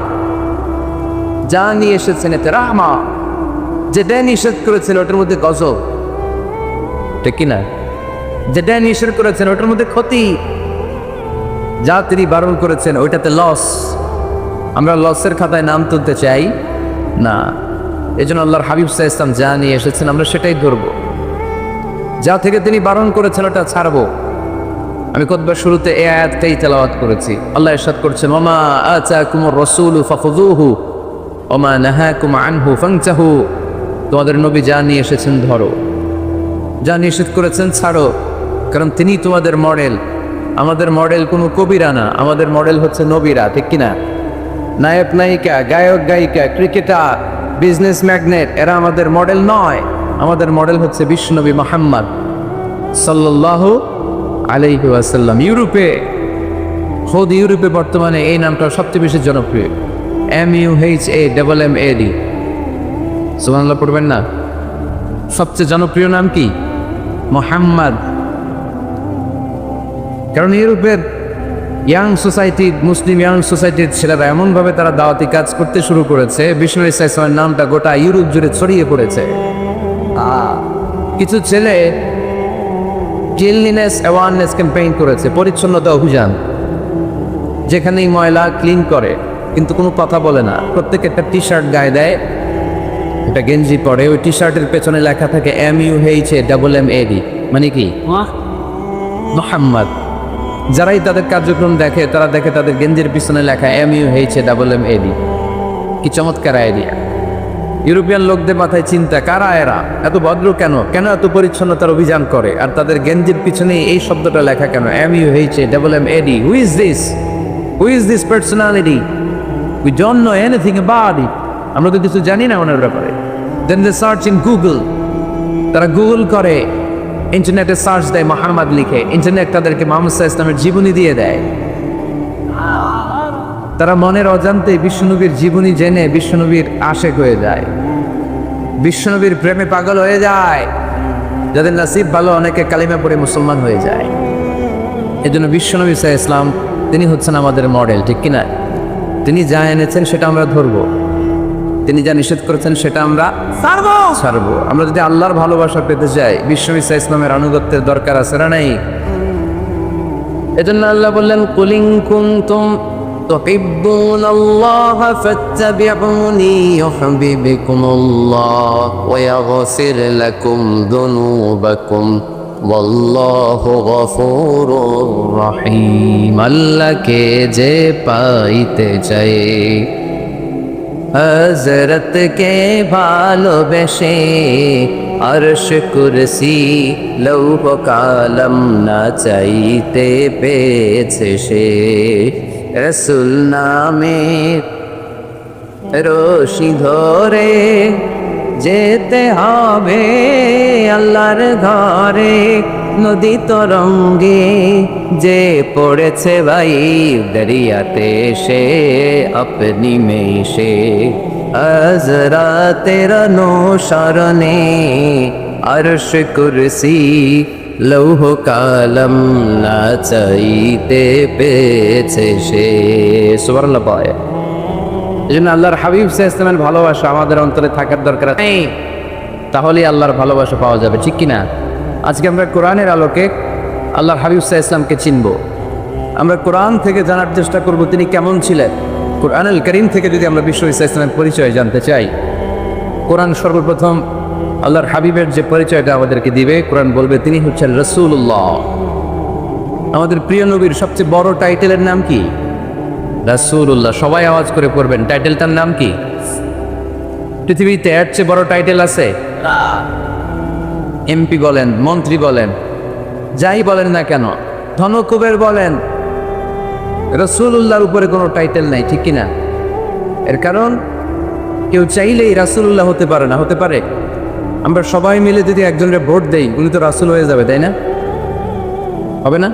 যা নিয়ে এসেছেন এতে রাহমা। যেটা নিষেধ করেছেন ওটার মধ্যে গজব, ঠিক কিনা? যেটা নিষেধ করেছেন ওটার মধ্যে ক্ষতি, যা তিনি বারণ করেছেন ওইটাতে লস। আমরা লসের খাতায় নাম তুলতে চাই না। এই জন্য আল্লাহর হাবিব সাল্লাল্লাহু আলাইহি ওয়াসাল্লাম যা নিয়ে এসেছেন আমরা সেটাই ধরবো, যা থেকে তিনি বারণ করেছেন ওটা ছাড়বো। আমি খুতবার শুরুতে এই আয়াতটাই তেলাওয়াত করেছি। আল্লাহ ইরশাদ করছেন, ওমা আতাকুমুর রাসূলু ফাখুযুহু ওমা নাহাকুম আনহু ফানতাহু। তোমাদের নবী যা নিয়ে এসেছেন ধরো, যা নিষেধ করেছেন ছাড়ো, কারণ তিনি তোমাদের মডেল। আমাদের মডেল কোনো কবিরা না, আমাদের মডেল হচ্ছে নবীরা, ঠিক কিনা? নায়ক নায়িকা, গায়ক গায়িকা, ক্রিকেটার, বিজনেস ম্যাগনেট, এরা আমাদের মডেল নয়। আমাদের মডেল হচ্ছে বিশ্বনবী মুহাম্মদ সাল্লাল্লাহু আলাইহি ওয়াসাল্লাম। খোদ ইউরোপে বর্তমানে এই নামটা সবচেয়ে বেশি জনপ্রিয়, MUHAMMAD। সুবহানাল্লাহ পড়বেন না? সবচেয়ে জনপ্রিয় নাম কি? মুহাম্মদ। কারণ ইউরোপের ইয়াং সোসাইটি, মুসলিম ইয়াং সোসাইটির ছেলেরা এমনভাবে তারা দাওয়াতি কাজ করতে শুরু করেছে, বিষ্ণু ইসলামের নামটা গোটা ইউরোপ জুড়ে ছড়িয়ে পড়েছে। কিছু ছেলে ক্লিনলিনেস অ্যাওয়ারনেস ক্যাম্পেইন করেছে, পরিচ্ছন্নতা অভিযান, যেখানেই ময়লা ক্লিন করে, কিন্তু কোনো কথা বলে না। প্রত্যেকে একটা টি শার্ট গায়ে দেয়, একটা গেঞ্জি পরে, ওই টি শার্টের পেছনে লেখা থাকে MUHAMMAD, মানে কি? মুহাম্মদ। যারাই তাদের কার্যক্রম দেখে তারা দেখে তাদের গেঞ্জির পিছনে লেখা MUHAMMAD। কি চমৎকার আইডিয়া! ইউরোপিয়ান লোকদের মাথায় চিন্তা, কারা এরা, এত ভদ্র কেন, কেন এত পরিচ্ছন্নতার অভিযান করে, আর তাদের গেঞ্জির পিছনে এই শব্দটা লেখা কেন, MUHAMMAD? Who is this? Who is this personality? We don't know anything about it. আমরা তো কিছু জানি না ওনার ব্যাপারে। দেন দে সার্চ ইন গুগল। তারা গুগল করে, ইন্টারনেটে সার্চ দেয় মুহাম্মদ লিখে, ইন্টারনেট তাদেরকে মুহাম্মদ সাল্লাল্লাহু আলাইহি ওয়াসাল্লামের জীবনী দিয়ে দেয়। তারা মনের অজান্তে বিশ্বনবীর জীবনী জেনে বিশ্বনবীর আশেক হয়ে যায়, বিশ্বনবীর প্রেমে পাগল হয়ে যায়। যাদের নসিব ভালো, অনেকে কালিমা পড়ে মুসলমান হয়ে যায়। এই জন্য বিশ্বনবী সাল্লাল্লাহু আলাইহি ওয়াসাল্লাম তিনি হচ্ছেন আমাদের মডেল, ঠিক কিনা? তিনি যা এনেছেন সেটা আমরা ধরবো, তিনি যা নিষেধ করেছেন সেটা আমরা ছাড়বো। আমরা যদি আল্লাহর ভালোবাসা পেতে চাই, বিশ্বনবী সাল্লাল্লাহু আলাইহি ওয়াসাল্লামের আনুগত্যের দরকার আছে না নাই? এজন্য আল্লাহ বললেন, কুল ইন কুনতুম তুহিব্বুনাল্লাহা ফাত্তাবিউনি ইউহিব্বুকুমুল্লাহ ওয়া ইয়াগফির লাকুম যুনুবাকুম ওয়াল্লাহু গফুরুর রহিম। আল্লাহকে যে পাইতে চায়, হযরত কে ভালোবেসে, আরশ কুরসি লৌহ কালম না চাইতে পেয়েছে সে। রসুল নামে রশি ধরে যেতে হবে আল্লাহর ঘরে। নদী তরঙ্গে যে পড়েছে ভাই দরিয়াতে, সে আপনি में से हज़रातेर अनुसरणे अर्श कुर्सी লৌহ কালম না চাইতে পেয়েছে সে। সুবহানাল্লাহ পায়। এই জন্য আল্লাহর হাবিব সাল্লাল্লাহু আলাইহি ওয়াসাল্লামের ভালোবাসা আমাদের অন্তরে থাকার দরকার আছে, তাহলেই আল্লাহর ভালোবাসা পাওয়া যাবে, ঠিক কিনা? আজকে আমরা কোরআনের আলোকে আল্লাহর হাবিব সাল্লাল্লাহু আলাইহি ওয়াসাল্লামকে চিনব। আমরা কোরআন থেকে জানার চেষ্টা করব তিনি কেমন ছিলেন। কোরআনুল কারীম থেকে যদি আমরা বিশ্বনবী সাল্লাল্লাহু আলাইহি ওয়াসাল্লামের পরিচয় জানতে চাই, কোরআন সর্বপ্রথম আল্লাহর হাবিবের যে পরিচয়টা আমাদেরকে দিবে, কোরআন বলবে তিনি হচ্ছেন রাসূলুল্লাহ। আমাদের প্রিয় নবীর সবচেয়ে বড় টাইটেলের নাম কি? রাসূলুল্লাহ। সবাই আওয়াজ করে পড়বেন। টাইটেলটার নাম কি? পৃথিবীতে এর চেয়ে বড় টাইটেল আছে? এমপি বলেন, মন্ত্রী বলেন, যাই বলেন না কেন, ধনকুবের বলেন, রাসূলুল্লাহর উপরে কোনো টাইটেল নাই, ঠিক কিনা? এর কারণ কেউ চাইলেই রাসূলুল্লাহ হতে পারে না। হতে পারে? আমরা সবাই মিলে যদি একজনের ভোট দেই, উনি তো রাসূল হয়ে যাবে, তাই না? হবে না?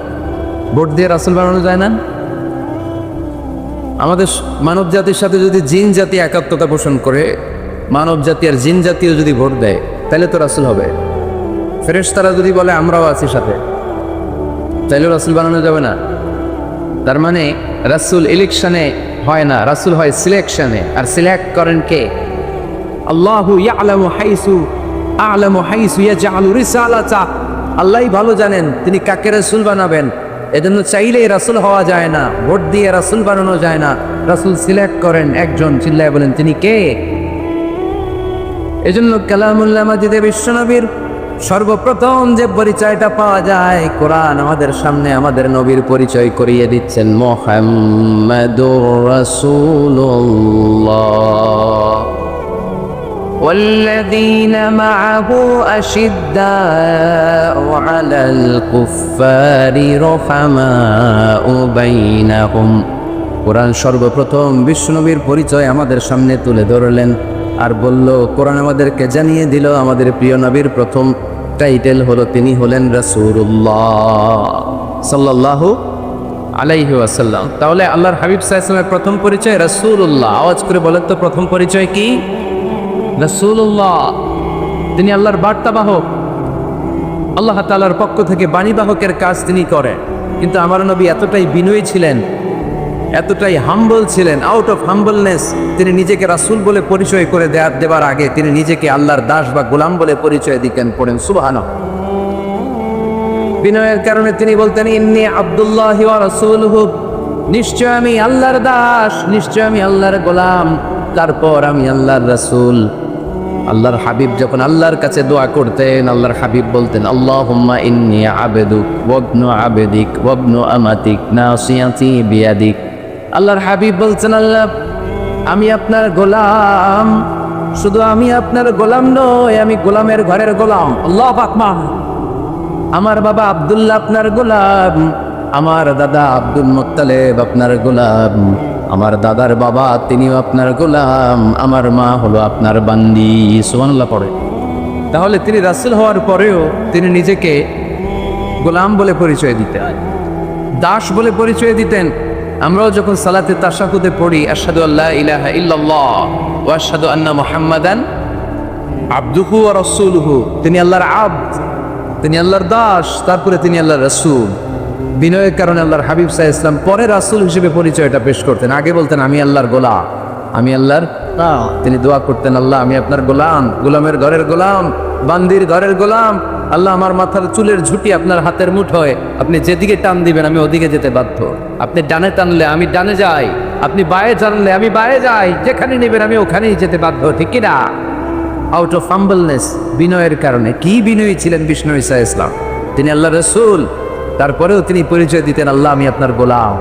ভোট দিয়ে রাসূল বানানো যায় না? আমাদের মানব জাতির সাথে যদি জিন জাতি একাত্মতা পোষণ করে, মানব জাতি আর জিন জাতিও যদি ভোট দেয়, তাহলে তো রাসূল হবে। ফেরেশতারা যদি বলে আমরাও আছি সাথে, তাইলেও রাসূল বানানো যাবে না। তার মানে রাসূল ইলেকশনে হয় না, রাসূল হয় সিলেকশনে। আর সিলেক্ট করেন কে? আল্লাহু ইয়ালামু হাইসু ইয়াজআলু রিসালাতা। আল্লাহই ভালো জানেন তিনি কাকে রাসূল বানাবেন। এজন্য চাইলেই রাসূল হওয়া যায় না, ভোট দিয়ে রাসূল বানানো যায় না। রাসূল সিলেক্ট করেন একজন, চিল্লায় বলেন তিনি কে? এজন্য কালামুল্লাহ মাজিদে বিশ্বনবীর সর্বপ্রথম যে পরিচয়টা পাওয়া যায়, কোরআন আমাদের সামনে আমাদের নবীর পরিচয় করিয়ে দিচ্ছেন, মুহাম্মাদুর রাসূলুল্লাহ। والذين معه أشداء على الكفار رحماء بينهم। কোরআন সর্বপ্রথম বিশ্বনবীর পরিচয় আমাদের সামনে তুলে ধরলেন আর বলল, কোরআন আমাদেরকে জানিয়ে দিল আমাদের প্রিয় নবীর প্রথম টাইটেল হলো তিনি হলেন রাসূলুল্লাহ সাল্লাল্লাহু আলাইহি ওয়াসাল্লাম। তাহলে আল্লাহর হাবিব সাল্লাল্লাহু আলাইহি ওয়াসাল্লামের প্রথম পরিচয় রাসূলুল্লাহ। আওয়াজ করে বলেন তো, প্রথম পরিচয় কি? রাসূলুল্লাহ। তিনি আল্লাহর বার্তাবাহক, আল্লাহ তাআলার পক্ষ থেকে বাণীবাহকের কাজ তিনি করেন। কিন্তু আমার নবী এতটাই বিনয়ী ছিলেন, এতটাই হাম্বল ছিলেন, আউট অফ হাম্বলনেস তিনি নিজেকে রাসূল বলে পরিচয় করে দেবার আগে তিনি নিজেকে আল্লাহর দাস বা গোলাম বলে পরিচয় দিতেন। পড়েন সুবহানাল্লাহ। বিনয়ের কারণে তিনি বলতেন, ইন্নী আব্দুল্লাহি ওয়া রাসূলুহু, নিশ্চয় আমি আল্লাহর দাস, নিশ্চয় আমি আল্লাহর গোলাম, তারপর আমি আল্লাহর রাসূল। আল্লাহর হাবিব যখন আল্লাহর কাছে দোয়া করতেন, আল্লাহর হাবিব বলতেন, আল্লাহুম্মা ইন্নী আবদুক ওয়া ইবনু আবদিক ওয়া ইবনু আমাতিক নাসিয়াতি বিয়াদিক। আল্লাহর হাবিব বলছেন, আল্লাহ আমি আপনার গোলাম, শুধু আমি আপনার গোলাম নই, আমি গোলামের ঘরের গোলাম। আল্লাহু আকবার। আমার বাবা আব্দুল্লাহ আপনার গোলাম, আমার দাদা আব্দুল মুত্তালিব আপনার গোলাম, আমার দাদার বাবা তিনিও আপনার গোলাম, আমার মা হলো আপনার বান্দি। সুবহানাল্লাহ পড়ে। তাহলে তিনি রাসূল হওয়ার পরেও তিনি নিজেকে গোলাম বলে পরিচয় দিতেন, দাস বলে পরিচয় দিতেন। আমরাও যখন সালাতে তাশাহুদে পড়ি, আশহাদু আল্লা ইলাহা ইল্লাল্লাহ ওয়া আশহাদু আন্না মুহাম্মাদান আবদুহু ওয়া রাসূলুহু, তিনি আল্লাহর আবদ, তিনি আল্লাহর দাস, তারপরে তিনি আল্লাহর রাসূল। বিনয়ের কারণে আল্লাহর হাবিব সাল্লাল্লাহু আলাইহি ওয়াসাল্লাম পরে রাসূল হিসেবে পরিচয়টা পেশ করতেন। আগে বলতেন আমি আল্লাহর গোলাম, আমি আল্লাহর। তিনি দোয়া করতেন, আল্লাহ আমি আপনার গোলাম, গোলামের ঘরের গোলাম, বান্দির ঘরের গোলাম। আল্লাহ আমার মাথার চুলের ঝুঁটি আপনার হাতের মুঠোয়, আপনি যেদিকে টান দিবেন আমি ওদিকে যেতে বাধ্য। আপনি ডানে টানলে আমি ডানে যাই, আপনি বায়ে টানলে আমি বায়ে যাই, যেখানে নেবেন আমি ওখানেই যেতে বাধ্য, ঠিক কিনা? আউট অফ হাম্বলনেস, বিনয়ের কারণে। কি বিনয়ী ছিলেন বিষ্ণু ঈসা ইসলাম। তিনি আল্লাহ রাসূল, তারপরেও তিনি পরিচয় দিতেন, আল্লাহ আমি আপনার গোলাম।